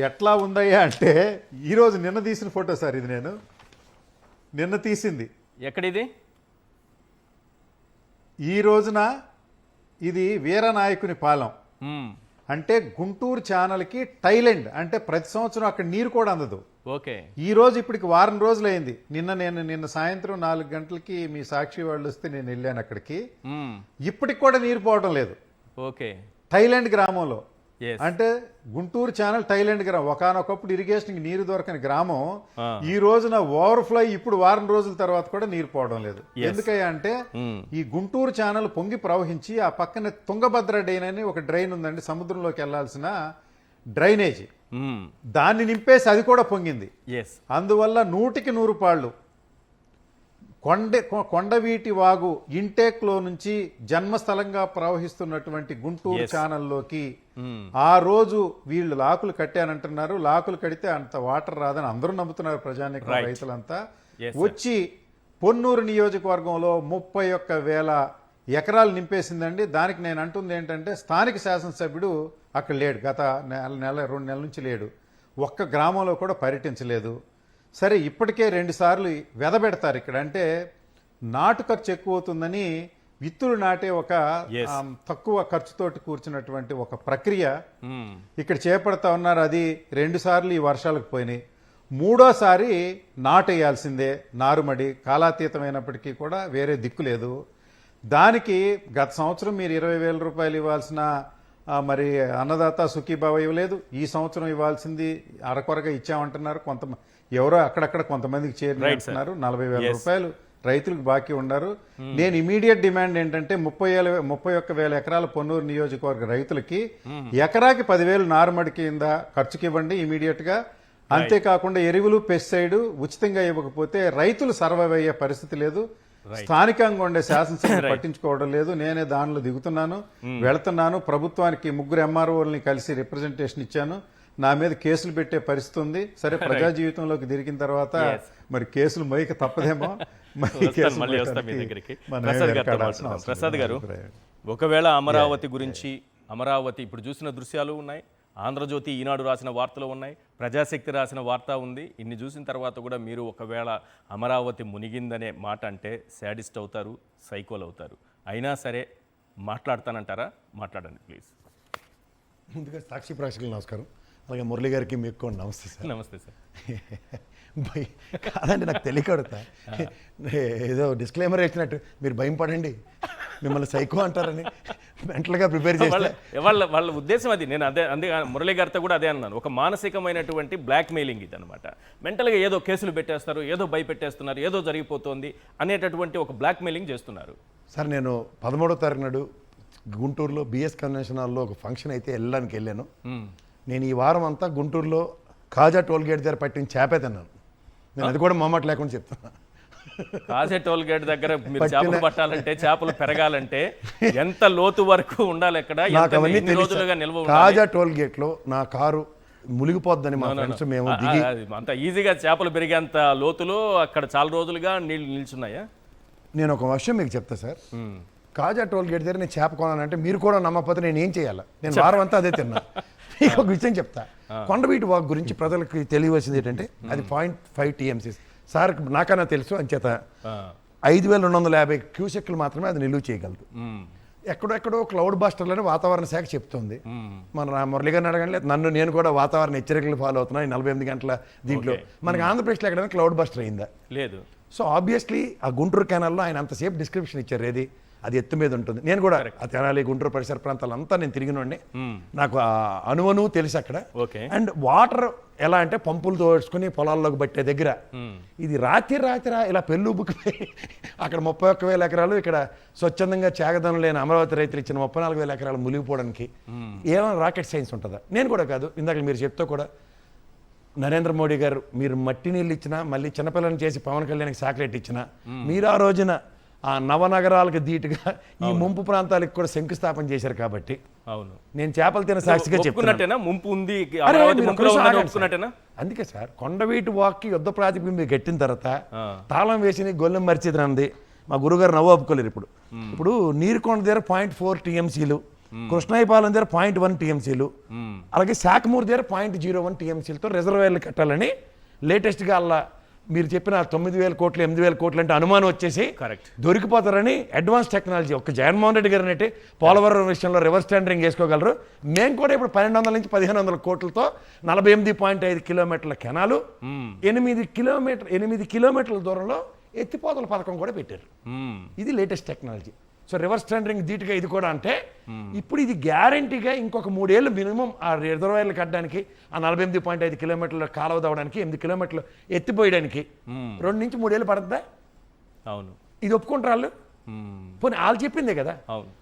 ఎట్లా ఉందయ్యా అంటే, ఈరోజు నిన్న తీసిన ఫోటో సార్ ఇది, నేను నిన్న తీసింది. ఎక్కడిది? ఈ రోజున ఇది వీరనాయకుని పాలెం, అంటే గుంటూరు ఛానల్కి టైలెండ్, అంటే ప్రతి సంవత్సరం అక్కడ నీరు కూడా అందదు. ఓకే. ఈ రోజు ఇప్పటికి వారం రోజులైంది. నిన్న సాయంత్రం 4 గంటలకి మీ సాక్షి వాళ్ళు వస్తే నేను వెళ్ళాను అక్కడికి. ఇప్పటికి కూడా నీరు పోవడం లేదు. ఓకే. థైలాండ్ గ్రామంలో Yes. అంటే గుంటూరు ఛానల్ థైలాండ్ గ్రామం ఒకనొకప్పుడు ఇరిగేషన్కి నీరు దొరకని గ్రామం ఈ రోజున ఓవర్ఫ్లో ఇప్పుడు వారం రోజుల తర్వాత కూడా నీరు పోవడం లేదు. ఎందుకయ్యా అంటే ఈ గుంటూరు ఛానల్ పొంగి ప్రవహించి ఆ పక్కన తుంగభద్ర డ్రైన్ అని ఒక డ్రైన్ ఉందండి, సముద్రంలోకి వెళ్లాల్సిన డ్రైనేజీ, దాన్ని నింపేసి అది కూడా పొంగింది. అందువల్ల 100కి 100 పాళ్ళు కొండవీటి వాగు ఇంటేక్లో నుంచి జన్మస్థలంగా ప్రవహిస్తున్నటువంటి గుంటూరు ఛానల్లోకి ఆ రోజు వీళ్ళు లాకులు కట్టానంటున్నారు. లాకులు కడితే అంత వాటర్ రాదని అందరూ నమ్ముతున్నారు ప్రజానీకం, రైతులంతా. వచ్చి పొన్నూరు నియోజకవర్గంలో 31,000 ఎకరాలు నింపేసిందండి. దానికి నేను అంటుంది ఏంటంటే స్థానిక శాసనసభ్యుడు అక్కడ లేడు, గత నెల 2 నెలల నుంచి లేడు, ఒక్క గ్రామంలో కూడా పర్యటించలేదు. సరే ఇప్పటికే 2 సార్లు వెదబెడతారు ఇక్కడ, అంటే నాటు ఖర్చు ఎక్కువ అవుతుందని విత్తులు నాటే ఒక తక్కువ ఖర్చుతోటి కూర్చున్నటువంటి ఒక ప్రక్రియ ఇక్కడ చేపడతా ఉన్నారు. అది 2 సార్లు ఈ వర్షాలకు పోయినాయి. 3వసారి నాటేయాల్సిందే, నారుమడి కాలాతీతమైనప్పటికీ కూడా వేరే దిక్కు లేదు. దానికి గత సంవత్సరం మీరు 20,000 రూపాయలు ఇవ్వాల్సిన మరి అన్నదాత సుఖీభావ ఇవ్వలేదు. ఈ సంవత్సరం ఇవ్వాల్సింది అరకొరగా ఇచ్చామంటున్నారు. ఎవరో అక్కడక్కడ కొంతమందికి చేరినారు. 40,000 రూపాయలు రైతులకు బాకీ ఉన్నారు. నేను ఇమీడియట్ డిమాండ్ ఏంటంటే 31,000 ఎకరాల పొన్నూరు నియోజకవర్గ రైతులకి ఎకరాకి 10,000 నారుమడి కింద ఖర్చుకి ఇవ్వండి ఇమీడియట్ గా. అంతేకాకుండా ఎరువులు, పెస్టిసైడ్ ఉచితంగా ఇవ్వకపోతే రైతులు సర్వైవ్ అయ్యే పరిస్థితి లేదు. స్థానికంగా ఉండే శాసనసభ పట్టించుకోవడం లేదు. నేనే దానిలో దిగుతున్నాను, వెళుతున్నాను. ప్రభుత్వానికి 3 MROలని కలిసి రిప్రజెంటేషన్ ఇచ్చాను. నా మీద కేసులు పెట్టే పరిస్థితి ఉంది. సరే ప్రజా జీవితంలోకి దిగిన తర్వాత మరి కేసులు మైక తప్పదేమో. ప్రసాద్ గారు, ఒకవేళ అమరావతి గురించి, అమరావతి ఇప్పుడు చూసిన దృశ్యాలు ఉన్నాయి, ఆంధ్రజ్యోతి, ఈనాడు రాసిన వార్తలు ఉన్నాయి, ప్రజాశక్తి రాసిన వార్త ఉంది. ఇన్ని చూసిన తర్వాత కూడా మీరు ఒకవేళ అమరావతి మునిగిందనే మాట అంటే శాడిస్ట్ అవుతారు, సైకోల్ అవుతారు. అయినా సరే మాట్లాడతానంటారా? మాట్లాడండి ప్లీజ్. ముందుగా సాక్షి ప్రేక్షకులు నమస్కారం. అలాగే మురళి గారికి మీకు కూడా నమస్తే సార్. నమస్తే సార్. కాదండి, నాకు తెలియకడుతా, ఏదో డిస్క్లైమర్ వేసినట్టు మీరు భయం పడండి, మిమ్మల్ని సైకో అంటారని మెంటల్గా ప్రిపేర్ చేస్తే వాళ్ళ ఉద్దేశం అది. నేను అదే మురళి గారితో కూడా అదే అన్నాను. ఒక మానసికమైనటువంటి బ్లాక్ మెయిలింగ్ ఇది అనమాట. మెంటల్గా ఏదో కేసులు పెట్టేస్తారు, ఏదో భయపెట్టేస్తున్నారు, ఏదో జరిగిపోతుంది అనేటటువంటి ఒక బ్లాక్ మెయిలింగ్ చేస్తున్నారు. సార్, నేను 13వ తారీఖు నాడు గుంటూరులో బిఎస్ కన్వెన్షన్ హాల్లో ఒక ఫంక్షన్ అయితే వెళ్ళాను. నేను ఈ వారం అంతా గుంటూరులో కాజా టోల్ గేట్ దగ్గర పట్టిన చేపే తిన్నాను. నేను అది కూడా మొహమాట లేకుండా చెప్తున్నా. కాజా టోల్ గేట్ దగ్గర మీరు చేపలు పట్టాలంటే, చేపలు పెరగాలంటే ఎంత లోతు వరకు ఉండాలి అక్కడ? కాజా టోల్ గేట్ లో నా కారు మునిగిపోద్దని మా ఫ్రెండ్స్ మేము దిగి, అంత ఈజీగా చేపలు పెరిగేంత లోతులో అక్కడ చాలా రోజులుగా నీళ్లు నిల్చున్నాయా? నేను ఒక విషయం మీకు చెప్తా సార్. కాజా టోల్ గేట్ దగ్గర నేను చేప కొనాలంటే మీరు కూడా నమ్మకపోతే నేను ఏం చేయాలి? నేను వారం అంతా అదే తిన్నా. మీకు ఒక విషయం చెప్తా. కొండవీటి వాక్ గురించి ప్రజలకు తెలియవలసింది ఏంటంటే అది 0.5 TMC. సార్ నాకన్నా తెలుసు, అంచేత 5,250 క్యూసెక్లు మాత్రమే అది నిలువ చేయగలదు. ఎక్కడెక్కడో క్లౌడ్ బస్టర్లని వాతావరణ శాఖ చెప్తుంది. మన మురళి గారిని అడగండి, నేను కూడా వాతావరణ హెచ్చరికలు ఫాలో అవుతున్నా 48 గంటల దీంట్లో. మనకి ఆంధ్రప్రదేశ్లో ఎక్కడైనా క్లౌడ్ బస్టర్ అయిందా? లేదు. సో ఆబ్వియస్లీ ఆ గుంటూరు కెనాల్లో ఆయన అంతసేపు డిస్క్రిప్షన్ ఇచ్చారు, ఏది అది ఎత్తు మీద ఉంటుంది. నేను కూడా ఆ తెనాలి, గుంటూరు పరిసర ప్రాంతాలంతా నేను తిరిగినండి. నాకు ఆ అనువను తెలుసు అక్కడ. అండ్ వాటర్ ఎలా అంటే పంపులతో వేసుకుని పొలాల్లోకి పట్టే దగ్గర ఇది రాత్రి ఇలా పెళ్ళుబుకి అక్కడ 31,000 ఎకరాలు, ఇక్కడ స్వచ్ఛందంగా చేగదనం లేని అమరావతి రైతులు ఇచ్చిన 34,000 ఎకరాలు మునిగిపోవడానికి ఏమైనా రాకెట్ సైన్స్ ఉంటుందా? నేను కూడా కాదు, ఇందాక మీరు చెప్తే కూడా నరేంద్ర మోడీ గారు మీరు మట్టి నీళ్ళు ఇచ్చినా, మళ్ళీ చిన్నపిల్లలను చేసి పవన్ కళ్యాణ్కి సాక్లెట్ ఇచ్చినా, మీరు ఆ రోజున ఆ నవనగరాలకు ధీటుగా ఈ ముంపు ప్రాంతాలకు కూడా శంకుస్థాపన చేశారు. కాబట్టి అవును, నేను చేపలు తిన సాక్షిగా చెప్తున్నా. ముంపు ఉంది. అందుకే సార్ కొండవీటి వాక్కి యుద్ధ ప్రాతిపదిక కట్టిన తర్వాత తాళం వేసి గొల్లెం మరిచిది అంది మా గురుగారు నవ్వు ఒప్పుకోలేరు. ఇప్పుడు నీరుకొండ దగ్గర 0.4 TMCలు, కృష్ణాయిపాలెం దగ్గర 0.1 TMCలు, అలాగే శాఖమూరు దగ్గర 0.01 TMCలతో రిజర్వాయర్లు కట్టాలని లేటెస్ట్గా అలా మీరు చెప్పిన 9,000 కోట్లు 8,000 కోట్లు అంటే అనుమానం వచ్చేసి దొరికిపోతారని అడ్వాన్స్ టెక్నాలజీ ఒక జగన్మోహన్ రెడ్డి గారు అంటే పోలవరం విషయంలో రివర్స్ టెండరింగ్ చేసుకోగలరు. మేము కూడా ఇప్పుడు 1,200 నుంచి 1,500 కోట్లతో 48.5 కిలోమీటర్ల కెనాలు, 8 కిలోమీటర్ల దూరంలో ఎత్తిపోతల పథకం కూడా పెట్టారు. ఇది latest technology. So reverse tendering ధీటుగా ఇది కూడా అంటే ఇప్పుడు ఇది గ్యారంటీగా ఇంకొక 3 ఏళ్ళు మినిమం ఆ రిజర్వాయర్లు కట్టడానికి, ఆ 48.5 కిలోమీటర్ల కాలువ తవ్వడానికి, 8 కిలోమీటర్లు ఎత్తిపోయడానికి 2 నుంచి 3 ఏళ్ళు పడుతుందా? అవును. ఇది ఒప్పుకుంటారు వాళ్ళు? పోనీ వాళ్ళు చెప్పిందే కదా.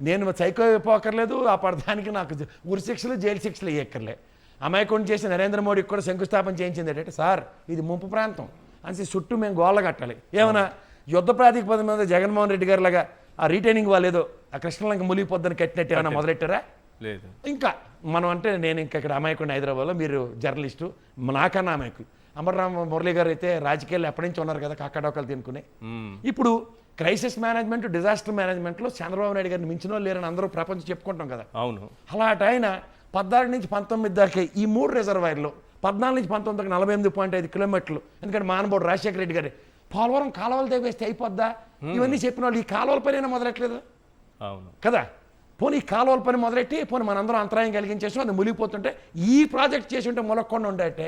నేను సైకో పోకర్లేదు, ఆ పడదానికి నాకు ఉరి శిక్షలు జైలు శిక్షలు ఇవ్వక్కర్లే. అమాయకుడిని చేసి నరేంద్ర మోడీకి కూడా శంకుస్థాపన చేయించింది ఏంటంటే, సార్ ఇది ముంపు ప్రాంతం అని చుట్టూ మేము గోళ్ళ కట్టాలి. ఏమన్నా యుద్ధ ప్రాతిపదిక మీద జగన్మోహన్ రెడ్డి గారి లాగా ఆ రీటైనింగ్ వాళ్ళు ఏదో ఆ కృష్ణలంక మునిగిపోద్దని కట్టినట్టు ఏమైనా మొదలెట్టారా? లేదు. ఇంకా మనం అంటే నేను ఇంకా ఇక్కడ అమాయకుడిని హైదరాబాద్లో, మీరు జర్నలిస్టు, నాకన్నా అమాయకుడు. అమర్రామ మురళి గారు అయితే రాజకీయాలు ఎప్పటి నుంచి ఉన్నారు కదా, కాకడోకలు తినుకుని. ఇప్పుడు క్రైసిస్ మేనేజ్మెంట్, డిజాస్టర్ మేనేజ్మెంట్లో చంద్రబాబు నాయుడు గారిని మించిన వాళ్ళు లేరని అందరూ ప్రపంచం చెప్పుకుంటాం కదా. అవును. అలాంటి ఆయన 14 నుంచి 19 దాకా ఈ 3 రిజర్వాయర్లు, 14 నుంచి 19 దాకా 48.5 కిలోమీటర్లు. ఎందుకంటే మానబోడు రాజశేఖర రెడ్డి గారి పోలవరం కాలువలు తెగేస్తే అయిపోద్దా, ఇవన్నీ చెప్పిన వాళ్ళు ఈ కాలువల పని మొదలెట్టలేదు కదా. పోనీ ఈ కాలువల పని మొదలెట్టి పోనీ మనందరం అంతరాయం కలిగించేసి అది మునిగిపోతుంటే ఈ ప్రాజెక్ట్ చేసి ఉంటే మొలక్కుండా ఉండేటే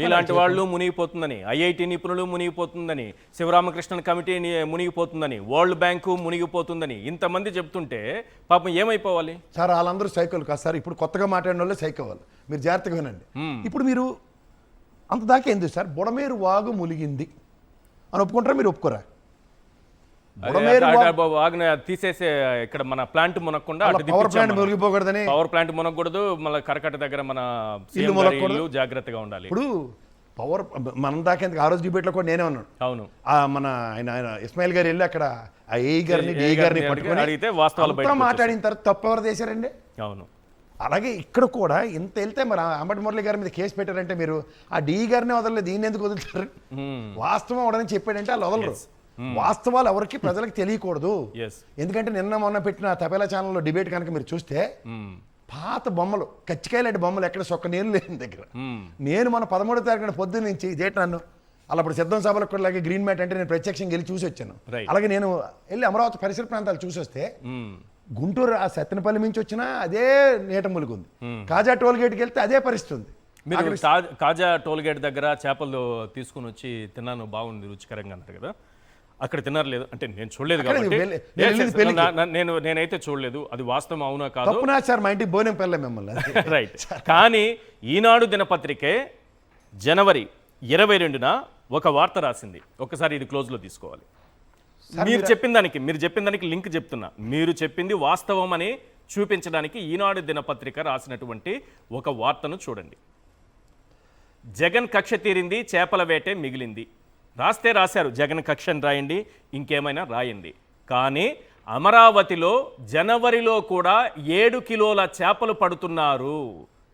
మీలాంటి వాళ్ళు మునిగిపోతుందని, ఐఐటి నిపుణులు మునిగిపోతుందని, శివరామకృష్ణన్ కమిటీ మునిగిపోతుందని, వరల్డ్ బ్యాంకు మునిగిపోతుందని ఇంతమంది చెప్తుంటే పాపం ఏమైపోవాలి సార్? వాళ్ళందరూ సైకోలు కాదు సార్. ఇప్పుడు కొత్తగా మాట్లాడిన వాళ్ళే సైకో వాళ్ళు. మీరు జాగ్రత్తగా వినండి. ఇప్పుడు మీరు అంత దాకా ఎందుకు సార్ బుడమేరు వాగు మునిగింది అని ఒప్పుకుంటారా? మీరు ఒప్పుకోరా? వాగుని తీసేసే ఇక్కడ మన ప్లాంట్ మునగకుండా పవర్ ప్లాంట్ మునిగిపోకూడదని, పవర్ ప్లాంట్ మునగకూడదు, మళ్ళీ కరకట్ట దగ్గర మన ఇల్లు జాగ్రత్తగా ఉండాలి. ఇప్పుడు పవర్ మనం దాకా ఆ రోజు డిబేట్ లో కూడా నేనే ఉన్నాను. అవును. మన ఆయన ఇస్మాయిల్ గారు వెళ్ళి అక్కడ ఆ ఏ గారిని డి గారిని పట్టుకొని అడిగితే వాస్తవాలు మాట్లాడిన తర్వాత తప్పు ఎవరు చేశారండి? అవును. అలాగే ఇక్కడ కూడా ఇంత వెళ్తే మరి అంబటి మురళి గారి మీద కేసు పెట్టారంటే మీరు ఆ డి గారిని వదలలేదు, దీన్ని ఎందుకు వదులుతారు? వాస్తవం అవడని చెప్పాడంటే వాళ్ళు వదలరు. వాస్తవాలు ఎవరికి ప్రజలకు తెలియకూడదు. ఎందుకంటే నిన్న మొన్న పెట్టిన తపేలా ఛానల్లో డిబేట్ కనుక మీరు చూస్తే పాత బొమ్మలు, కచ్చికాయలాంటి బొమ్మలు ఎక్కడ సొక్క నీళ్ళు లేని దగ్గర, నేను మన 13వ తారీఖున పొద్దున్న నుంచి ఇదేట నన్ను అలా ఇప్పుడు సిద్ధం సభలకు కూడా అలాగే గ్రీన్ మ్యాట్ అంటే నేను ప్రత్యక్షంగా వెళ్ళి చూసి వచ్చాను. అలాగే నేను వెళ్ళి అమరావతి పరిసర ప్రాంతాలు చూసి వస్తే గుంటూరు ఆ సత్తెనపల్లి నుంచి వచ్చినా అదే నీట ములుగుంది. కాజా టోల్ గేట్కి వెళ్తే అదే పరిస్థితి ఉంది. మీరు కాజా టోల్ గేట్ దగ్గర చేపలు తీసుకుని వచ్చి తిన్నాను, బాగుంది, రుచికరంగా అంటారు కదా. అక్కడ తిన్నారు లేదు అంటే నేను చూడలేదు కాబట్టి నేనైతే చూడలేదు, అది వాస్తవం అవునా కాదు. మా ఇంటికి బోనం పెళ్ళ మిమ్మల్ని రైట్. కానీ ఈనాడు దినపత్రికే జనవరి 22న ఒక వార్త రాసింది. ఒకసారి ఇది క్లోజ్లో తీసుకోవాలి. మీరు చెప్పిన దానికి లింక్ చెప్తున్నా. మీరు చెప్పింది వాస్తవం అని చూపించడానికి ఈనాడు దినపత్రిక రాసినటువంటి ఒక వార్తను చూడండి. జగన్ కక్ష తీరింది, చేపల వేటే మిగిలింది. రాస్తే రాశారు, జగన్ కక్షను రాయండి, ఇంకేమైనా రాయండి. కానీ అమరావతిలో జనవరిలో కూడా 7 కిలోల చేపలు పడుతున్నారు.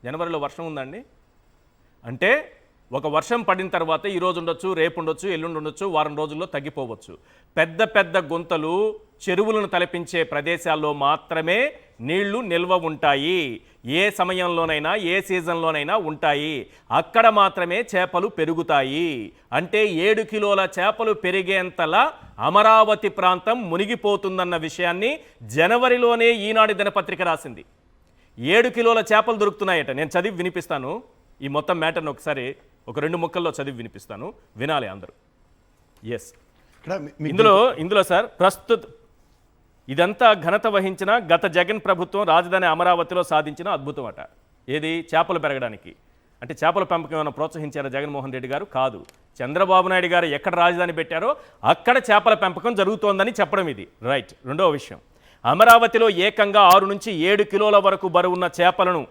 జనవరిలో వర్షం ఉందండి అంటే ఒక వర్షం పడిన తర్వాత ఈరోజు ఉండొచ్చు, రేపు ఉండొచ్చు, ఎల్లుండి ఉండొచ్చు, వారం రోజుల్లో తగ్గిపోవచ్చు. పెద్ద పెద్ద గుంతలు, చెరువులను తలపించే ప్రదేశాల్లో మాత్రమే నీళ్లు నిల్వ ఉంటాయి. ఏ సమయంలోనైనా ఏ సీజన్లోనైనా ఉంటాయి. అక్కడ మాత్రమే చేపలు పెరుగుతాయి. అంటే 7 కిలోల చేపలు పెరిగేంతలా అమరావతి ప్రాంతం మునిగిపోతుందన్న విషయాన్ని జనవరిలోనే ఈనాడు దినపత్రిక రాసింది. 7 కిలోల చేపలు దొరుకుతున్నాయట. నేను చదివి వినిపిస్తాను. ఈ మొత్తం మ్యాటర్ను ఒకసారి ఒక 2 ముక్కల్లో చదివి వినిపిస్తాను, వినాలి అందరూ. ఎస్, ఇందులో సార్ ప్రస్తుత ఇదంతా ఘనత వహించిన గత జగన్ ప్రభుత్వం రాజధాని అమరావతిలో సాధించిన అద్భుతం అట. ఏది? చేపలు పెరగడానికి. అంటే చేపల పెంపకం ఏమైనా ప్రోత్సహించారా జగన్మోహన్ రెడ్డి గారు? కాదు. చంద్రబాబు నాయుడు గారు ఎక్కడ రాజధాని పెట్టారో అక్కడ చేపల పెంపకం జరుగుతోందని చెప్పడం ఇది. రైట్. రెండవ విషయం, అమరావతిలో ఏకంగా 6 నుంచి 7 కిలోల వరకు బరువున్న చేపలను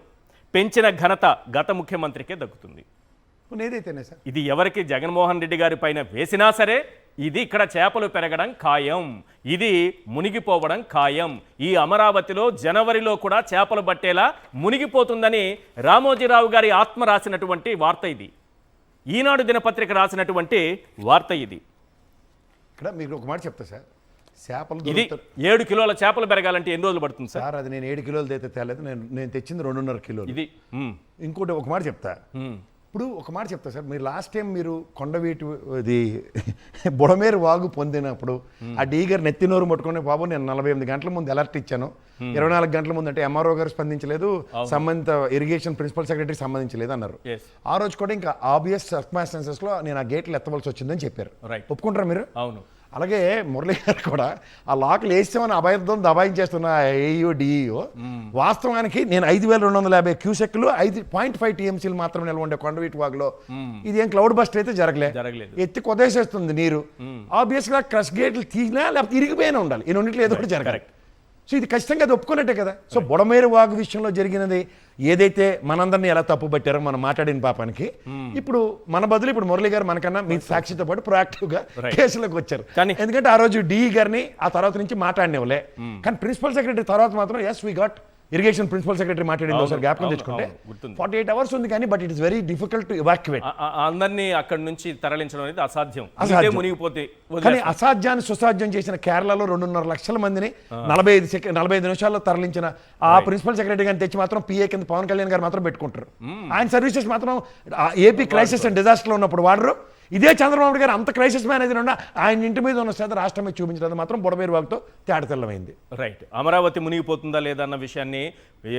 పెంచిన ఘనత గత ముఖ్యమంత్రికే దక్కుతుంది. ఇది ఎవరికి జగన్మోహన్ రెడ్డి గారి పైన వేసినా సరే ఇది ఇక్కడ చేపలు పెరగడం ఖాయం, ఇది మునిగిపోవడం ఖాయం. ఈ అమరావతిలో జనవరిలో కూడా చేపలు పట్టేలా మునిగిపోతుందని రామోజీరావు గారి ఆత్మ రాసినటువంటి వార్త ఇది. ఈనాడు దినపత్రిక రాసినటువంటి వార్త ఇది. ఇక్కడ మీకు ఒక మాట చెప్తా సార్, చేపలు ఇది 7 కిలోల చేపలు పెరగాలంటే ఎన్ని రోజులు పడుతుంది సార్? అది నేను 7 కిలోలు అయితే తేలేదు, నేను తెచ్చింది 2.5 కిలోలు. ఇది ఇంకోటి ఒక మాట చెప్తా. ఇప్పుడు ఒక మాట చెప్తా సార్, మీరు లాస్ట్ టైం మీరు కొండవీటి ఇది బుడమేరు వాగు పొందినప్పుడు ఆ డీ గారు నెత్తినోరు పట్టుకునే బాబు నేను 48 గంటల ముందు అలర్ట్ ఇచ్చాను, 24 గంటల ముందు అంటే ఎంఆర్ఓ గారు స్పందించలేదు, సంబంధిత ఇరిగేషన్ ప్రిన్సిపల్ సెక్రటరీ సంబంధించలేదు అన్నారు. ఆ రోజు కూడా ఇంకా ఆబ్వియస్ సర్కమ్స్టాన్సెస్ లో నేను ఆ గేట్లు ఎత్తవలసి వచ్చిందని చెప్పారు. ఒప్పుకుంటారా మీరు? అవును. అలాగే మురళి గారు కూడా ఆ లాక్లు వేసామని అభయర్థం దబాయించేస్తున్న ఏఈఓ డిఈఓ వాస్తవానికి నేను 5,250 క్యూసెక్లు 5.5 టీఎంసీలు మాత్రం నిల్వ ఉండే కొండవీటి వాగులో ఇది ఏం క్లౌడ్ బస్ట్ అయితే జరగలేదు. ఎత్తి కొదేసేస్తుంది నీరు. ఆబ్వియస్ గా క్రష్ గేట్లు తీసినా లేకపోతే ఇరిగిపోయినా ఉండాలి. ఈ రెండింటిలో ఏదో ఒకటి జరగాలి. సో ఇది ఖచ్చితంగా అది ఒప్పుకున్నట్టే కదా. సో బుడమేరు వాగు విషయంలో జరిగినది ఏదైతే మనందరినీ ఎలా తప్పు పట్టారో మనం మాట్లాడిన పాపానికి ఇప్పుడు మన బదులు ఇప్పుడు మురళి గారు మనకన్నా మీ సాక్షితో పాటు ప్రొయాక్టివ్ గా కేసులోకి వచ్చారు. ఎందుకంటే ఆ రోజు డిఈ గారిని ఆ తర్వాత నుంచి మాట్లాడినవలే. కానీ ప్రిన్సిపల్ సెక్రటరీ తర్వాత మాత్రం as we got irrigation principal secretary మాట్లాడింది ఒకసారి జ్ఞాపకం తెచ్చుకుంటే 48 hours ఉంది కానీ but it is very difficult to evacuate. అందరినీ అక్కడి నుంచి తరలించడం అనేది అసాధ్యం. మునిగిపోతే కానీ అసాధ్యాన్ని సుసాధ్యం చేసిన కేరళలో 2.5 లక్షల మందిని 45 నిమిషాల్లో తరలించిన ఆ ప్రిన్సిపల్ సెక్రటరీ గారిని తెచ్చి మాత్రం పిఏ కింద పవన్ కళ్యాణ్ గారు మాత్రం పెట్టుకుంటారు. ఆయన సర్వీసెస్ మాత్రం ఏపీ క్రైసిస్ అండ్ డిజాస్టర్ లో ఉన్నప్పుడు వాడరు. ఇదే చంద్రబాబు గారు అంత క్రైసిస్ మేనేజర్ ఉన్న ఆయన ఇంటి మీద ఉన్న శ్రద్ధ రాష్ట్రం మీద చూపించడం మాత్రం బుడమేరు వాగుతో తేడతెల్లమైంది. రైట్. అమరావతి మునిగిపోతుందా లేదా అన్న విషయాన్ని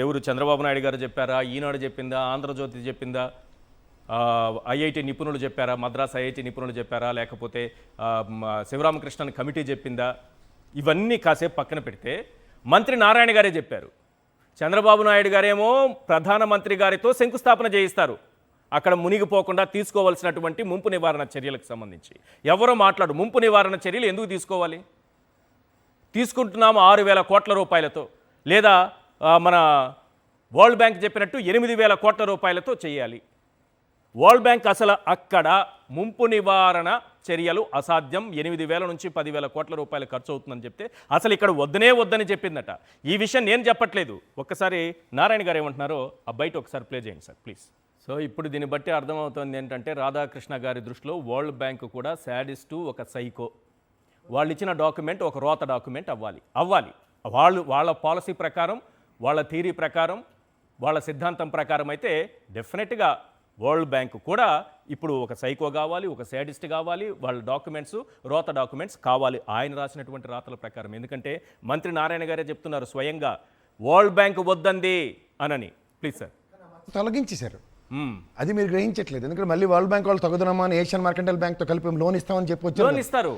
ఎవరు చంద్రబాబు నాయుడు గారు చెప్పారా, ఈనాడు చెప్పిందా, ఆంధ్రజ్యోతి చెప్పిందా, ఐఐటి నిపుణులు చెప్పారా, మద్రాస్ ఐఐటి నిపుణులు చెప్పారా, లేకపోతే శివరామకృష్ణన్ కమిటీ చెప్పిందా, ఇవన్నీ కాసేపు పక్కన పెడితే మంత్రి నారాయణ గారే చెప్పారు. చంద్రబాబు నాయుడు గారేమో ప్రధానమంత్రి గారితో శంకుస్థాపన చేయిస్తారు అక్కడ మునిగిపోకుండా తీసుకోవాల్సినటువంటి ముంపు నివారణ చర్యలకు సంబంధించి. ఎవరో మాట్లాడు ముంపు నివారణ చర్యలు ఎందుకు తీసుకోవాలి? తీసుకుంటున్నాము 6,000 కోట్ల రూపాయలతో, లేదా మన వరల్డ్ బ్యాంక్ చెప్పినట్టు 8,000 కోట్ల రూపాయలతో చేయాలి. వరల్డ్ బ్యాంక్ అసలు అక్కడ ముంపు నివారణ చర్యలు అసాధ్యం, 8,000 నుంచి 10,000 కోట్ల రూపాయలు ఖర్చు అవుతుందని చెప్తే అసలు ఇక్కడ వద్దని చెప్పిందట. ఈ విషయం నేను చెప్పట్లేదు. ఒక్కసారి నారాయణ గారు ఏమంటున్నారో ఆ బయట ఒకసారి ప్లే చేయండి సార్ ప్లీజ్. సో ఇప్పుడు దీన్ని బట్టి అర్థమవుతుంది ఏంటంటే రాధాకృష్ణ గారి దృష్టిలో వరల్డ్ బ్యాంక్ కూడా శాడిస్టు, ఒక సైకో. వాళ్ళు ఇచ్చిన డాక్యుమెంట్ ఒక రోత డాక్యుమెంట్ అవ్వాలి. వాళ్ళ పాలసీ ప్రకారం, వాళ్ళ థియరీ ప్రకారం, వాళ్ళ సిద్ధాంతం ప్రకారం అయితే డెఫినెట్గా వరల్డ్ బ్యాంక్ కూడా ఇప్పుడు ఒక సైకో కావాలి, ఒక శాడిస్ట్ కావాలి, వాళ్ళ డాక్యుమెంట్స్ రోత డాక్యుమెంట్స్ కావాలి ఆయన రాసినటువంటి రాతల ప్రకారం. ఎందుకంటే మంత్రి నారాయణ గారే చెప్తున్నారు స్వయంగా వరల్డ్ బ్యాంక్ వద్దంది అనని. Please sir. తొలగించేశారు. అది మీరు గ్రహించట్లేదు. ఎందుకంటే మళ్ళీ వరల్డ్ బ్యాంక్ వాళ్ళు తగుదనమా అని ఏషియన్ మర్కంటైల్ బ్యాంక్ తో కలిపి లోన్ ఇస్తామని చెప్పొచ్చు. లోన్ ఇస్తారు.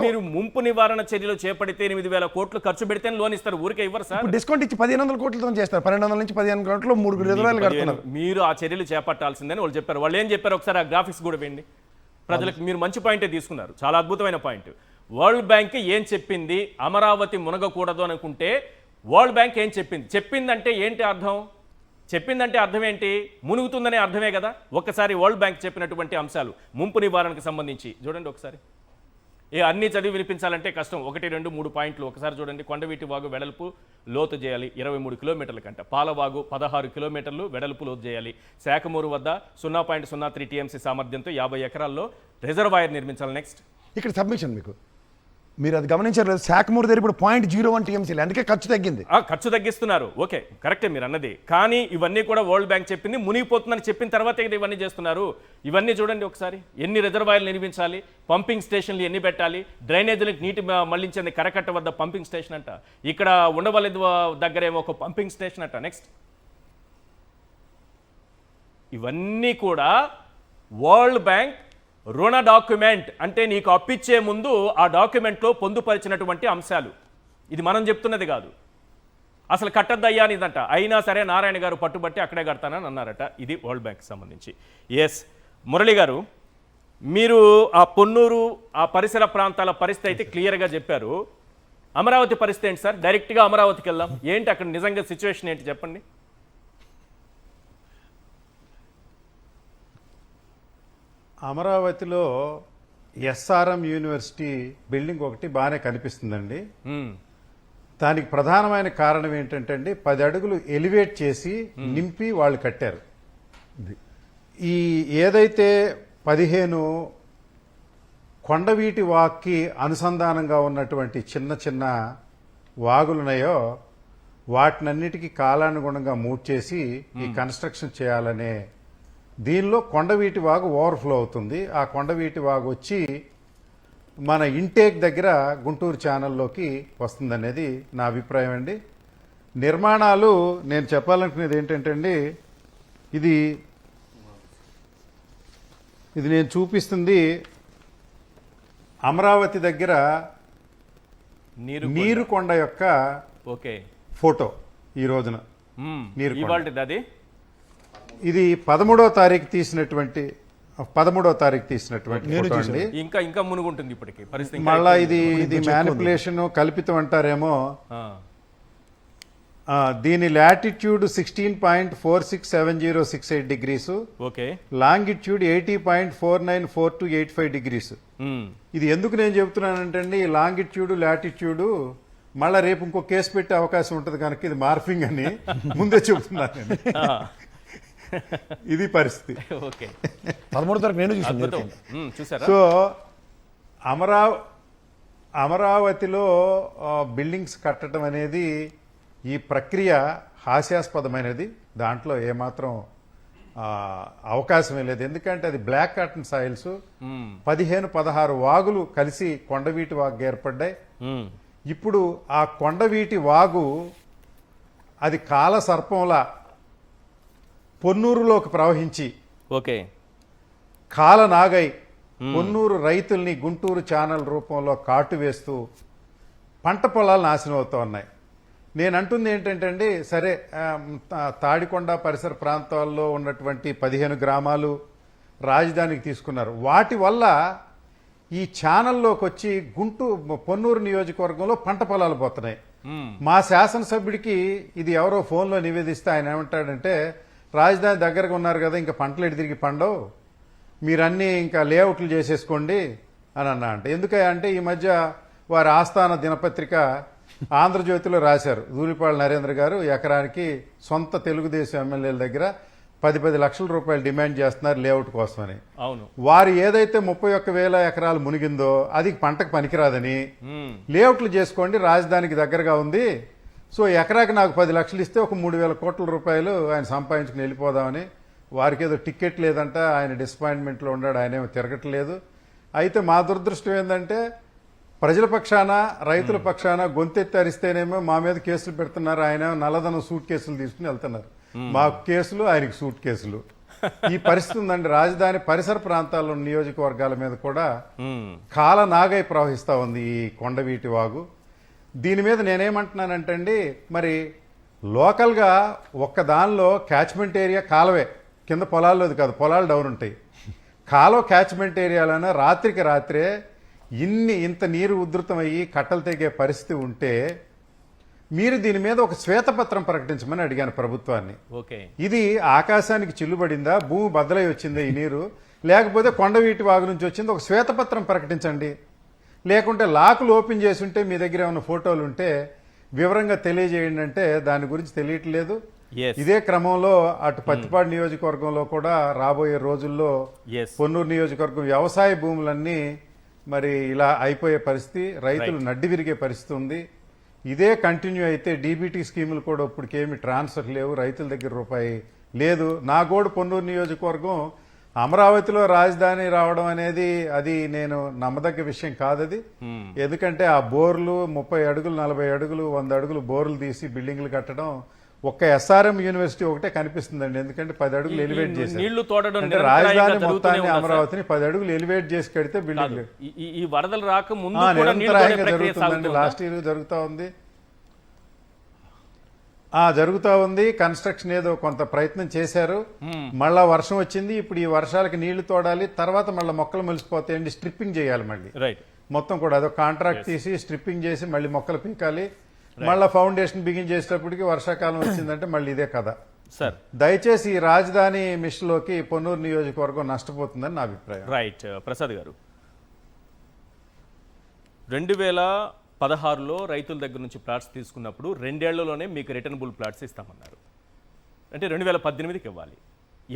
మీరు ముంపు నివారణ చర్యలు చేపడితే 8,000 కోట్లు ఖర్చు పెడితే లోన్ ఇస్తారు. ఊరికే ఇవ్వరు సార్. డిస్కౌంట్ ఇచ్చి 1,500 కోట్లతో చేస్తారు. 1,200 నుంచి 15 కోట్లు 3 రిజర్వాయర్లు కడుతున్నారు. మీరు ఆ చర్యలు చేపట్టాల్సిందని వాళ్ళు చెప్పారు. వాళ్ళు ఏం చెప్పారు ఒకసారి ఆ గ్రాఫిక్స్ కూడా వేయండి ప్రజలకు. మీరు మంచి పాయింటే తీసుకున్నారు, చాలా అద్భుతమైన పాయింట్. వరల్డ్ బ్యాంక్ ఏం చెప్పింది, అమరావతి మునగకూడదు అనుకుంటే వరల్డ్ బ్యాంక్ ఏం చెప్పిందంటే ఏంటి అర్థం? చెప్పిందంటే అర్థం ఏంటి? మునుగుతుందనే అర్థమే కదా. ఒక్కసారి వరల్డ్ బ్యాంక్ చెప్పినటువంటి అంశాలు ముంపు నివారణకు సంబంధించి చూడండి ఒకసారి. అన్నీ చదివి వినిపించాలంటే కష్టం. 1, 2, 3 పాయింట్లు ఒకసారి చూడండి. కొండవీటి వాగు వెడల్పు లోతు చేయాలి 23 కిలోమీటర్ల కంట. పాలవాగు 16 కిలోమీటర్లు వెడల్పు లోతు చేయాలి. శాఖమూరు వద్ద 0.03 టీఎంసీ సామర్థ్యంతో 50 ఎకరాల్లో రిజర్వాయర్ నిర్మించాలి. నెక్స్ట్ ఇక్కడ సబ్మిషన్ మీరు అది గమనించారు. శాఖమూరు దగ్గర ఇప్పుడు 0.01 టీఎంసీ, అందుకే ఖర్చు తగ్గింది. ఖర్చు తగ్గిస్తున్నారు. ఓకే, కరెక్టే మీరు అన్నది. కానీ ఇవన్నీ కూడా వరల్డ్ బ్యాంక్ చెప్పింది, మునిగిపోతుందని చెప్పిన తర్వాత ఇవన్నీ చేస్తున్నారు. ఇవన్నీ చూడండి ఒకసారి. ఎన్ని రిజర్వాయర్లు నిర్మించాలి, పంపింగ్ స్టేషన్లు ఎన్ని పెట్టాలి, డ్రైనేజీలకు నీటి మళ్లించింది కరకట్ట వద్ద పంపింగ్ స్టేషన్ అంట, ఇక్కడ ఉండవల్లి దగ్గరేమో ఒక పంపింగ్ స్టేషన్ అంట. నెక్స్ట్ ఇవన్నీ కూడా వరల్డ్ బ్యాంక్ రుణ డాక్యుమెంట్, అంటే నీకు అప్పిచ్చే ముందు ఆ డాక్యుమెంట్లో పొందుపరిచినటువంటి అంశాలు. ఇది మనం చెప్తున్నది కాదు. అసలు కట్టద్దయ్యా ఇదంట. అయినా సరే నారాయణ గారు పట్టుబట్టి అక్కడే కడతానని అన్నారట. ఇది వరల్డ్ బ్యాంక్ సంబంధించి. ఎస్ మురళి గారు, మీరు ఆ పొన్నూరు ఆ పరిసర ప్రాంతాల పరిస్థితి అయితే క్లియర్గా చెప్పారు. అమరావతి పరిస్థితి ఏంటి సార్? డైరెక్ట్గా అమరావతికి వెళ్దాం. ఏంటి అక్కడ నిజంగా సిచ్యువేషన్ ఏంటి చెప్పండి. అమరావతిలో ఎస్ఆర్ఎం యూనివర్సిటీ బిల్డింగ్ ఒకటి బాగానే కనిపిస్తుందండి. దానికి ప్రధానమైన కారణం ఏంటంటే అండి 10 అడుగులు ఎలివేట్ చేసి నింపి వాళ్ళు కట్టారు. ఈ ఏదైతే 15 కొండవీటి వాక్కి అనుసంధానంగా ఉన్నటువంటి చిన్న చిన్న వాగులున్నాయో వాటినన్నిటికీ కాలానుగుణంగా మూవ్ చేసి ఈ కన్స్ట్రక్షన్ చేయాలనే దీనిలో కొండవీటి వాగు ఓవర్ఫ్లో అవుతుంది. ఆ కొండవీటి వాగు వచ్చి మన ఇంటేక్ దగ్గర గుంటూరు ఛానల్లోకి వస్తుందనేది నా అభిప్రాయం అండి. నిర్మాణాలు నేను చెప్పాలనుకునేది ఏంటంటే అండి, ఇది నేను చూపిస్తుంది అమరావతి దగ్గర నీరు నీరుకొండ యొక్క ఓకే ఫోటో ఈ రోజున నీరుకొండ. ఇవాళది అది ఇది 13వ తారీఖు తీసినటువంటి ఫోటో అండి. ఇంకా ఇంకా మునుగుంటుంది ఇప్పటికి పరిస్థితి ఇంకా మళ్ళా ఎక్కువ ఇది మ్యానిపులేషన్ కల్పితం అంటారేమో. ఆ, దీని latitude 16.467068 degrees, okay longitude 80.494285 degrees. Um, ఇది ఎందుకు నేను చెబుతున్నానంటే అండి, ఈ లాంగిట్యూడ్ లాటిట్యూడ్ మళ్ళా రేపు ఇంకో కేసు పెట్టే అవకాశం ఉంటుంది కనుక ఇది మార్ఫింగ్ అని ముందే చెబుతున్నాను నేను. ఆ, ఇది పరిస్థితి. ఓకే 13 తారీఖు నేను చూసాను అద్భుతం. నీరుకొండ. చూసారా సో అమరావతిలో బిల్డింగ్స్ కట్టడం అనేది ఈ ప్రక్రియ హాస్యాస్పదమైనది. దాంట్లో ఏమాత్రం అవకాశమే లేదు. ఎందుకంటే అది బ్లాక్ కాటన్ సాయిల్స్. 15-16 వాగులు కలిసి కొండవీటి వాగు ఏర్పడ్డాయి. ఉమ్, ఇప్పుడు ఆ కొండవీటి వాగు అది కాల సర్పంలా పొన్నూరులోకి ప్రవహించి ఓకే కాలనాగై పొన్నూరు రైతుల్ని గుంటూరు ఛానల్ రూపంలో కాటు వేస్తూ పంట పొలాలు నాశనం అవుతూ ఉన్నాయి. నేను అంటుంది ఏంటంటే అండి, సరే తాడికొండ పరిసర ప్రాంతాల్లో ఉన్నటువంటి 15 గ్రామాలు రాజధానికి తీసుకున్నారు. వాటి వల్ల ఈ ఛానల్లోకి వచ్చి పొన్నూరు నియోజకవర్గంలో పంట పొలాలు పోతున్నాయి. మా శాసనసభ్యుడికి ఇది ఎవరో ఫోన్లో నివేదిస్తే ఆయన ఏమంటాడంటే, రాజధాని దగ్గరగా ఉన్నారు కదా, ఇంకా పంటలు ఎటు తిరిగి పండవు, మీరన్నీ ఇంకా లేఅవుట్లు చేసేసుకోండి అని అన్నా. అంటే ఎందుకంటే ఈ మధ్య వారి ఆస్థాన దినపత్రిక ఆంధ్రజ్యోతిలో రాశారు, ధూళిపాళ నరేంద్ర గారు ఎకరానికి సొంత తెలుగుదేశం ఎమ్మెల్యేల దగ్గర 10 లక్షల రూపాయలు డిమాండ్ చేస్తున్నారు లేఅవుట్ కోసమని. అవును, వారు ఏదైతే 31,000 ఎకరాలు మునిగిందో అది పంటకు పనికిరాదని, లేఅవుట్లు చేసుకోండి, రాజధానికి దగ్గరగా ఉంది, సో ఎకరాకి నాకు 10 లక్షలు ఇస్తే ఒక 3,000 కోట్ల రూపాయలు ఆయన సంపాదించుకుని వెళ్ళిపోదామని. వారికి ఏదో టికెట్ లేదంట, ఆయన డిసప్పాయింట్మెంట్లో ఉన్నాడు, ఆయన ఏమో తిరగట్లేదు. అయితే మా దురదృష్టం ఏంటంటే ప్రజల పక్షాన రైతుల పక్షాన గొంతెత్తి అరిస్తేనేమో మా మీద కేసులు పెడుతున్నారు. ఆయన నల్లధనం సూట్ కేసులు తీసుకుని వెళ్తున్నారు. మాకు కేసులు, ఆయనకి సూట్ కేసులు. ఈ పరిస్థితి ఉందండి. రాజధాని పరిసర ప్రాంతాల్లో నియోజకవర్గాల మీద కూడా కాలనాగై ప్రవహిస్తూ ఉంది ఈ కొండవీటి వాగు. దీని మీద నేనేమంటున్నానంటే అండి, మరి లోకల్గా ఒక్క దానిలో క్యాచ్మెంట్ ఏరియా కాలవే, కింద పొలాల్లోది కాదు, పొలాలు డౌన్ ఉంటాయి. కాలువ క్యాచ్మెంట్ ఏరియాలోనే రాత్రికి రాత్రే ఇంత నీరు ఉధృతమయ్యి కట్టలు తెగే పరిస్థితి ఉంటే మీరు దీని మీద ఒక శ్వేతపత్రం ప్రకటించమని అడిగాను ప్రభుత్వాన్ని. ఓకే ఇది ఆకాశానికి చిల్లుబడిందా, భూమి బద్దలై వచ్చిందా ఈ నీరు, లేకపోతే కొండవీటి వాగు నుంచి వచ్చింది, ఒక శ్వేతపత్రం ప్రకటించండి. లేకుంటే లాకులు ఓపెన్ చేసి ఉంటే మీ దగ్గర ఏమైనా ఫోటోలు ఉంటే వివరంగా తెలియజేయండి అంటే దాని గురించి తెలియట్లేదు. Yes. ఇదే క్రమంలో అటు పత్తిపాడు నియోజకవర్గంలో కూడా రాబోయే రోజుల్లో Yes. పొన్నూరు నియోజకవర్గం వ్యవసాయ భూములన్నీ మరి ఇలా అయిపోయే పరిస్థితి, రైతులు నడ్డి విరిగే పరిస్థితి ఉంది. ఇదే కంటిన్యూ అయితే డీబీటీ స్కీములు కూడా ఇప్పటికేమి ట్రాన్స్ఫర్ లేవు, రైతుల దగ్గర రూపాయి లేదు. నాగోడు పొన్నూరు నియోజకవర్గం అమరావతిలో రాజధాని రావడం అనేది అది నేను నమ్మదగ్గ విషయం కాదది. ఎందుకంటే ఆ బోర్లు 30 అడుగులు 40 అడుగులు 100 అడుగులు బోర్లు తీసి బిల్డింగ్లు కట్టడం ఒక్క ఎస్ఆర్ఎం యూనివర్సిటీ ఒకటే కనిపిస్తుందండి. ఎందుకంటే 10 అడుగులు ఎలివేట్ చేశారు. నీళ్లు తోడడం అంటే రాజధాని మొత్తాన్ని అమరావతిని 10 అడుగులు ఎలివేట్ చేసి కడితే బిల్డింగ్లు ఈ వరదలు రాక ముందు కూడా నీళ్లు తోడే నిరంతరాయంగా ప్రక్రియ జరుగుతుందండి. సాగుతుందా? లాస్ట్ ఇయర్ జరుగుతూ ఉంది. జరుగుతూ ఉంది. కన్స్ట్రక్షన్ ఏదో కొంత ప్రయత్నం చేశారు, మళ్ళా వర్షం వచ్చింది. ఇప్పుడు ఈ వర్షాలకి నీళ్లు తోడాలి, తర్వాత మళ్ళీ మొక్కలు మొలిసిపోతాయండి, స్ట్రిప్పింగ్ చేయాలి మళ్ళీ రైట్ మొత్తం కూడా. అదో కాంట్రాక్ట్ తీసి స్ట్రిప్పింగ్ చేసి మళ్ళీ మొక్కలు పీకాలి. మళ్ళా ఫౌండేషన్ బిగిన్ చేసేటప్పటికి వర్షాకాలం వచ్చిందంటే మళ్ళీ ఇదే కథ. సార్ దయచేసి ఈ రాజధాని మిషన్లోకి పొన్నూరు నియోజకవర్గం నష్టపోతుందని నా అభిప్రాయం. రైట్ ప్రసాద్ గారు, 2016లో రైతుల దగ్గర నుంచి ప్లాట్స్ తీసుకున్నప్పుడు 2 ఏళ్లలోనే మీకు రిటర్నబుల్ ప్లాట్స్ ఇస్తామన్నారు. అంటే 2018కి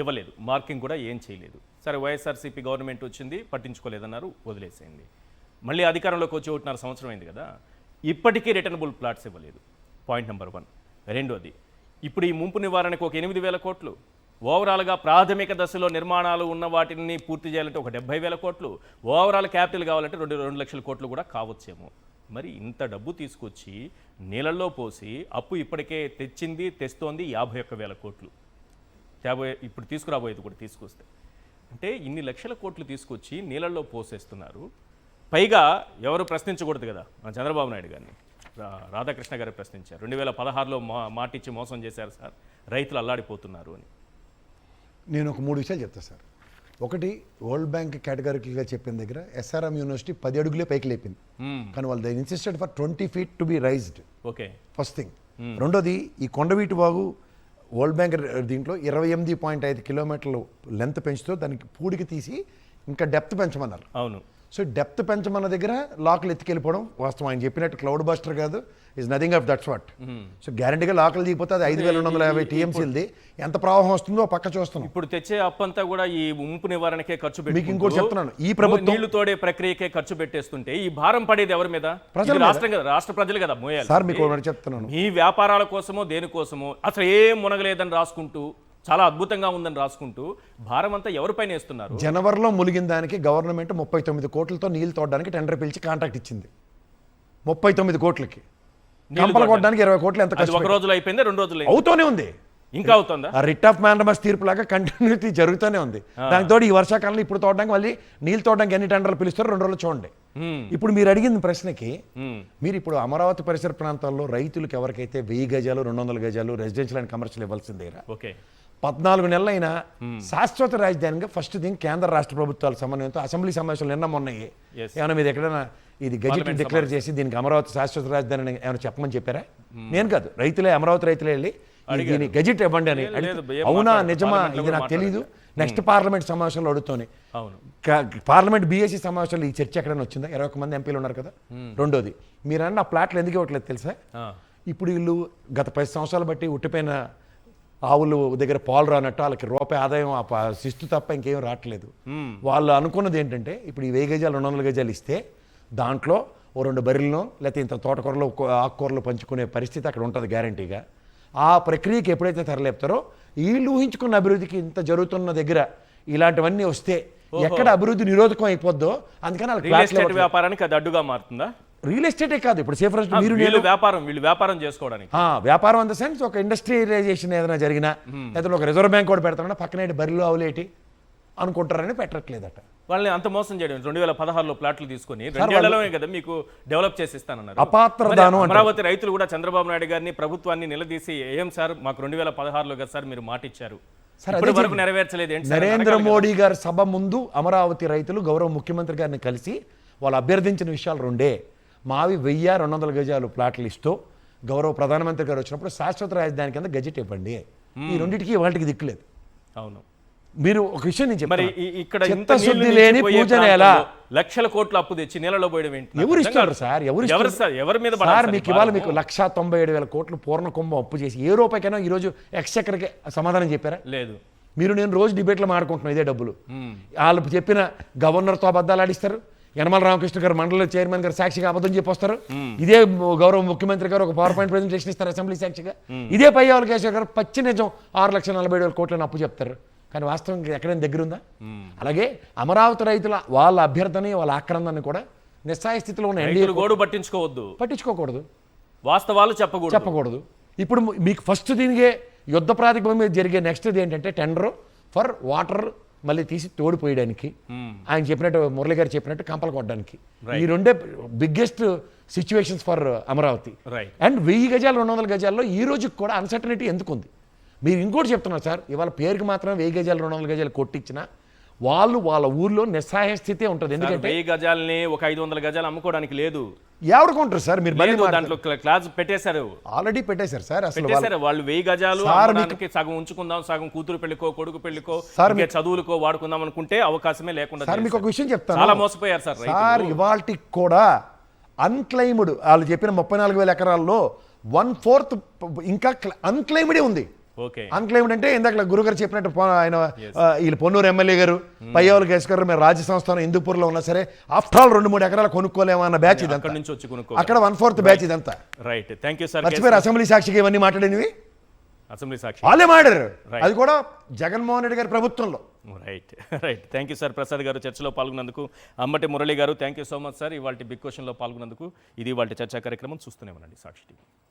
ఇవ్వలేదు, మార్కింగ్ కూడా ఏం చేయలేదు. సరే వైఎస్ఆర్సీపీ గవర్నమెంట్ వచ్చింది, పట్టించుకోలేదన్నారు, వదిలేసేయండి. మళ్ళీ అధికారంలోకి వచ్చి 1.5 సంవత్సరం అయింది కదా, ఇప్పటికీ రిటర్నబుల్ ప్లాట్స్ ఇవ్వలేదు. Point number 1. రెండోది, ఇప్పుడు ఈ ముంపు నివారణకు ఒక 8,000 కోట్లు, ఓవరాల్గా ప్రాథమిక దశలో నిర్మాణాలు ఉన్న వాటిని పూర్తి చేయాలంటే ఒక 70,000 కోట్లు, ఓవరాల్ క్యాపిటల్ కావాలంటే 2 లక్షల కోట్లు కూడా కావచ్చేమో. మరి ఇంత డబ్బు తీసుకొచ్చి నీళ్ళల్లో పోసి అప్పు ఇప్పటికే తెస్తోంది 51,000 కోట్లు. ఇప్పుడు తీసుకురాబోయేది కూడా తీసుకొస్తే అంటే ఇన్ని లక్షల కోట్లు తీసుకొచ్చి నీళ్ళల్లో పోసేస్తున్నారు. పైగా ఎవరు ప్రశ్నించకూడదు కదా మన చంద్రబాబు నాయుడు గారిని, రాధాకృష్ణ గారు ప్రశ్నించారు. 2016లో మాటిచ్చి మోసం చేశారు సార్, రైతులు అల్లాడిపోతున్నారు అని. నేను ఒక 3 విషయాలు చెప్తాను సార్. ఒకటి, వరల్డ్ బ్యాంక్ కేటగారికల్గా చెప్పిన దగ్గర SRM యూనివర్సిటీ 10 అడుగులే పైకి లేపింది, కానీ వాళ్ళు they insisted for 20 feet to be raised. Okay, first thing. రెండోది, ఈ కొండవీటి వాగు వరల్డ్ బ్యాంక్ దీంట్లో 28.5 కిలోమీటర్లు లెంత్ పెంచుతూ దానికి పూడికి తీసి ఇంకా డెప్త్ పెంచమన్నారు. అవును. సో డెప్త్ పెంచమన్న దగ్గర లాకులు ఎత్తుకెళ్ళిపోవడం వాస్తవం. ఆయన చెప్పినట్టు క్లౌడ్ బస్టర్ కాదు, is nothing of that's what. So గ్యారంటీగా లాకులు దిగిపోతే అది 5,250 TMCలది ఎంత ప్రవాహం వస్తుందో పక్క చూస్తున్నాం. ఇప్పుడు తెచ్చే అప్పంతా కూడా ఈ ముంపు నివారణకే ఖర్చు పెట్టి, మీకు ఇంకోటి చెప్తున్నాను, ఈ ప్రభుత్వం నీళ్లు తోడే ప్రక్రియకే ఖర్చు పెట్టేస్తుంటే ఈ భారం పడేది ఎవరి మీద? ప్రజల ఇది రాష్ట్రం కదా, రాష్ట్ర ప్రజలు కదా మోయాలి. సార్ మీకు ఒకటి చెప్తున్నాను, మీ వ్యాపారాల కోసమో దేనికోసమో అసలు ఏం మునగలేదని రాసుకుంటూ, చాలా అద్భుతంగా ఉందని రాసుకుంటూ భారం అంతా ఎవరిపైన వేస్తున్నారు? జనవరిలో ములిగిన దానికి గవర్నమెంట్ 39 కోట్లతో నీళ్లు తోడడానికి టెండర్ పిలిచి కాంట్రాక్ట్ ఇచ్చింది. 39 కోట్లకి కంపలు కొట్టడానికి 20 కోట్లు ఎంత అది ఒక రోజులో అయిపోయింది, 2 రోజులు అవుతూనే ఉంది. ఇంకా అవుతుందా? ఆ రిట్ ఆఫ్ మ్యాండమస్ తీర్పు లాగా కంటిన్యూటీ జరుగుతూనే ఉంది. దానితో ఈ వర్షాకాలంలో ఇప్పుడు తోడడానికి మళ్ళీ నీళ్ళు తోడడానికి ఎన్ని టెండర్లు పిలుస్తారో 2 రోజులు చూడండి. ఇప్పుడు మీరు అడిగిన ప్రశ్నకి, మీరు ఇప్పుడు అమరావతి పరిసర ప్రాంతాల్లో రైతులకు ఎవరికైతే 1000 గజాలు 200 గజాలు రెసిడెన్షియల్ అండ్ కమర్షియల్ ఇవ్వాల్సిందేరా, ఓకే 14 నెలలైనా శాశ్వత రాజధానిగా ఫస్ట్ థింగ్ కేంద్ర రాష్ట్ర ప్రభుత్వాల సమన్వయంతో అసెంబ్లీ సమావేశాలు నిన్న మొన్నయ్యి ఏమైనా మీరు ఎక్కడైనా ఇది గజెట్ డిక్లేర్ చేసి దీనికి అమరావతి శాశ్వత రాజధాని ఏమైనా చెప్పమని చెప్పారా? నేను కాదు, రైతులే, అమరావతి రైతులే వెళ్ళి దీన్ని గజెట్ ఇవ్వండి అని అడిగితే, అవునా నిజమా ఇది నాకు తెలీదు, నెక్స్ట్ పార్లమెంట్ సమావేశంలో అడుగుతోని. పార్లమెంట్ BSc సమావేశంలో ఈ చర్చ ఎక్కడైనా వచ్చిందా? 21 మంది ఎంపీలు ఉన్నారు కదా. రెండోది, మీరన్న ఆ ప్లాట్లు ఎందుకు ఇవ్వట్లేదు తెలుసా? ఇప్పుడు వీళ్ళు గత 10 సంవత్సరాలు బట్టి ఉట్టిపోయిన ఆవులు దగ్గర పాలు రానట్టు వాళ్ళకి రూపాయి ఆదాయం శిస్తు తప్ప ఇంకేం రావట్లేదు. వాళ్ళు అనుకున్నది ఏంటంటే, ఇప్పుడు ఈ 1000 గజాలు 200 గజాలు ఇస్తే దాంట్లో ఓ 2 బర్రెలను లేకపోతే ఇంత తోటకూరలో ఆకుకూరలు పంచుకునే పరిస్థితి అక్కడ ఉంటుంది గ్యారంటీగా. ఆ ప్రక్రియకి ఎప్పుడైతే తెరలేపుతారో వీళ్ళు ఊహించుకున్న అభివృద్ధికి ఇంత జరుగుతున్న దగ్గర ఇలాంటివన్నీ వస్తే ఎక్కడ అభివృద్ధి నిరోధకం అయిపోద్దో, అందుకని వ్యాపారానికి అది అడ్డుగా మారుతుందా? రియల్ ఎస్టేటే కాదు, ఇప్పుడు సేఫ్ వీళ్ళు వ్యాపారం చేసుకోవడానికి, వ్యాపారం అంత సెన్స్ ఒక ఇండస్ట్రియలైజేషన్ ఏదైనా జరిగినా, లేదా ఒక రిజర్వ్ బ్యాంక్ కూడా పెడతామన్నా పక్కనే బరిలో అవులేటి అనుకుంటారని పెట్టట్లేదట. వాళ్ళని అంత మోసం చేయడం. 2016లో ప్లాట్లు తీసుకొని 2 ఏళ్లలోనే కదా మీకు డెవలప్ చేసి ఇస్తానన్నారు. అపాత్రదానం. అమరావతి రైతులు కూడా చంద్రబాబు నాయుడు గారిని, ప్రభుత్వాన్ని నిలదీసి, ఏం సార్ మాకు 2016లో కదా సార్ మీరు మాట ఇచ్చారు, ఇప్పటి వరకు నెరవేర్చలేదు ఏంటి? నరేంద్ర మోడీ గారి సభ ముందు అమరావతి రైతులు గౌరవ ముఖ్యమంత్రి గారిని కలిసి వాళ్ళు అభ్యర్థించిన విషయాలు 2. మావి 1000-200 గజాలు ప్లాట్లు ఇస్తూ గౌరవ ప్రధానమంత్రి గారు వచ్చినప్పుడు శాశ్వత రాజధాని కింద గజెట్ ఇవ్వండి. ఈ రెండింటికి వాళ్ళకి దిక్కులేదు. అవును. మీరు ఒక విషయం నేను మరి ఇక్కడ చిత్తశుద్ధి లేని పూజన ఎలా లక్షల కోట్లు అప్పు తెచ్చి నీళ్ళలో పోయడం ఏంటి? ఎవరు ఇస్తారు సార్? ఎవరి మీద సార్ మీకు ఇవాళ మీకు 197,000 కోట్లు పూర్ణ కుంభం అప్పు చేసి ఏ రూపాయికైనా ఈ రోజు ఎక్స్‌చక్కర్‌కి సమాధానం చెప్పారా? లేదు. నేను రోజు డిబేట్లో మాట్లాడుకుంటున్నాం ఇదే డబ్బులు. వాళ్ళు చెప్పిన గవర్నర్తో అబద్ధాలు ఆడిస్తారు, యనమల రామకృష్ణ గారు మండలి చైర్మన్ గారు సాక్షిగా అబద్ధం చెప్పొస్తారు, ఇదే గౌరవ ముఖ్యమంత్రి గారు ఒక పవర్ పాయింట్ ప్రెజెంటేషన్ ఇస్తారు అసెంబ్లీ సాక్షిగా, ఇదే పయ్యావుల కేశవ్ గారు పచ్చి నిజం 6,47,000 కోట్లను అప్పు చెప్తారు, కానీ వాస్తవం ఎక్కడైనా దగ్గర ఉందా? అలాగే అమరావతి రైతుల వాళ్ళ అభ్యర్థన వాళ్ళ ఆక్రందాన్ని కూడా నిస్సాయ స్థితిలో ఉన్న ఎన్డీఏ పట్టించుకోకూడదు, వాస్తవాలు చెప్పకూడదు. ఇప్పుడు మీకు ఫస్ట్ దీనికే యుద్ధ ప్రాతిపదిక మీద జరిగే నెక్స్ట్ ఏంటంటే టెండర్ ఫర్ వాటర్ మళ్ళీ తీసి తోడిపోయడానికి, ఆయన చెప్పినట్టు మురళి గారు చెప్పినట్టు కంపలు కొట్టడానికి. ఈ 2 biggest situations for Amaravati. And 1000 గజాలు 200 గజాల్లో ఈ రోజుకి కూడా అన్సర్టనిటీ ఎందుకు ఉంది? మీరు ఇంకోటి చెప్తున్నారు సార్, ఇవాళ పేరుకి మాత్రం 1000 గజాలు 200 గజాలు కొట్టించిన వాళ్ళు వాళ్ళ ఊర్లో నిస్సహాయ స్థితి ఉంటుంది. ఎందుకంటే 1000 గజాల్ని ఒక 500 గజాలు అమ్ముకోవడానికి లేదు. ఎవరుకుంటారు సార్? మీరు దాంట్లో క్లాజ్ పెట్టేశారు, ఆల్రెడీ పెట్టేశారు సార్. అసలు వాళ్ళు 1000 గజాలు సగం ఉంచుకుందాం, సగం కూతురు పెళ్లికో కొడుకు పెళ్లికో చదువులకో వాడుకుందాం అనుకుంటే అవకాశమే లేకుండా. సార్ మీకు ఒక విషయం చెప్తాను, చాలా మోసపోయారు సార్. సార్ ఇవాల్టికి కూడా అన్క్లెయిమ్డ్ వాళ్ళు చెప్పిన 34,000 ఎకరాల్లో 1/4 ఇంకా అన్క్లెయిమ్డే ఉంది. అన్క్లెయిమ్డ్ అంటే ఇందాక గురుగారు చెప్పినట్టు ఆయన వీళ్ళు పొన్నూరు ఎమ్మెల్యే గారు పయ్యావుల కేసు గారు మేము రాజ్య సంస్థానం హిందూపూర్లో ఉన్నా సరే ఆఫ్టర్ ఆల్ 2-3 ఎకరాలు కొనుక్కోలేమన్న బ్యాచ్ ఇది, అక్కడ 1/4 బ్యాచ్ ఇదంతా. Right, thank you sir. మర్చిపోయారు అసెంబ్లీ సాక్షిగా ఇవన్నీ మాట్లాడినవి, అసెంబ్లీ సాక్షి వాళ్ళే మాట్లాడారు, అది కూడా జగన్మోహన్ రెడ్డి గారి ప్రభుత్వంలో. Right, thank you sir. Prasad గారు చర్చలో పాల్గొన్నందుకు, అంబటి మురళి గారు thank you so much sir. ఇవాళ బిగ్ క్వశ్చన్లో పాల్గొన్నందుకు. ఇది ఇవాళ చర్చా కార్యక్రమం. చూస్తూనే ఉండండి సాక్షి టీవీ.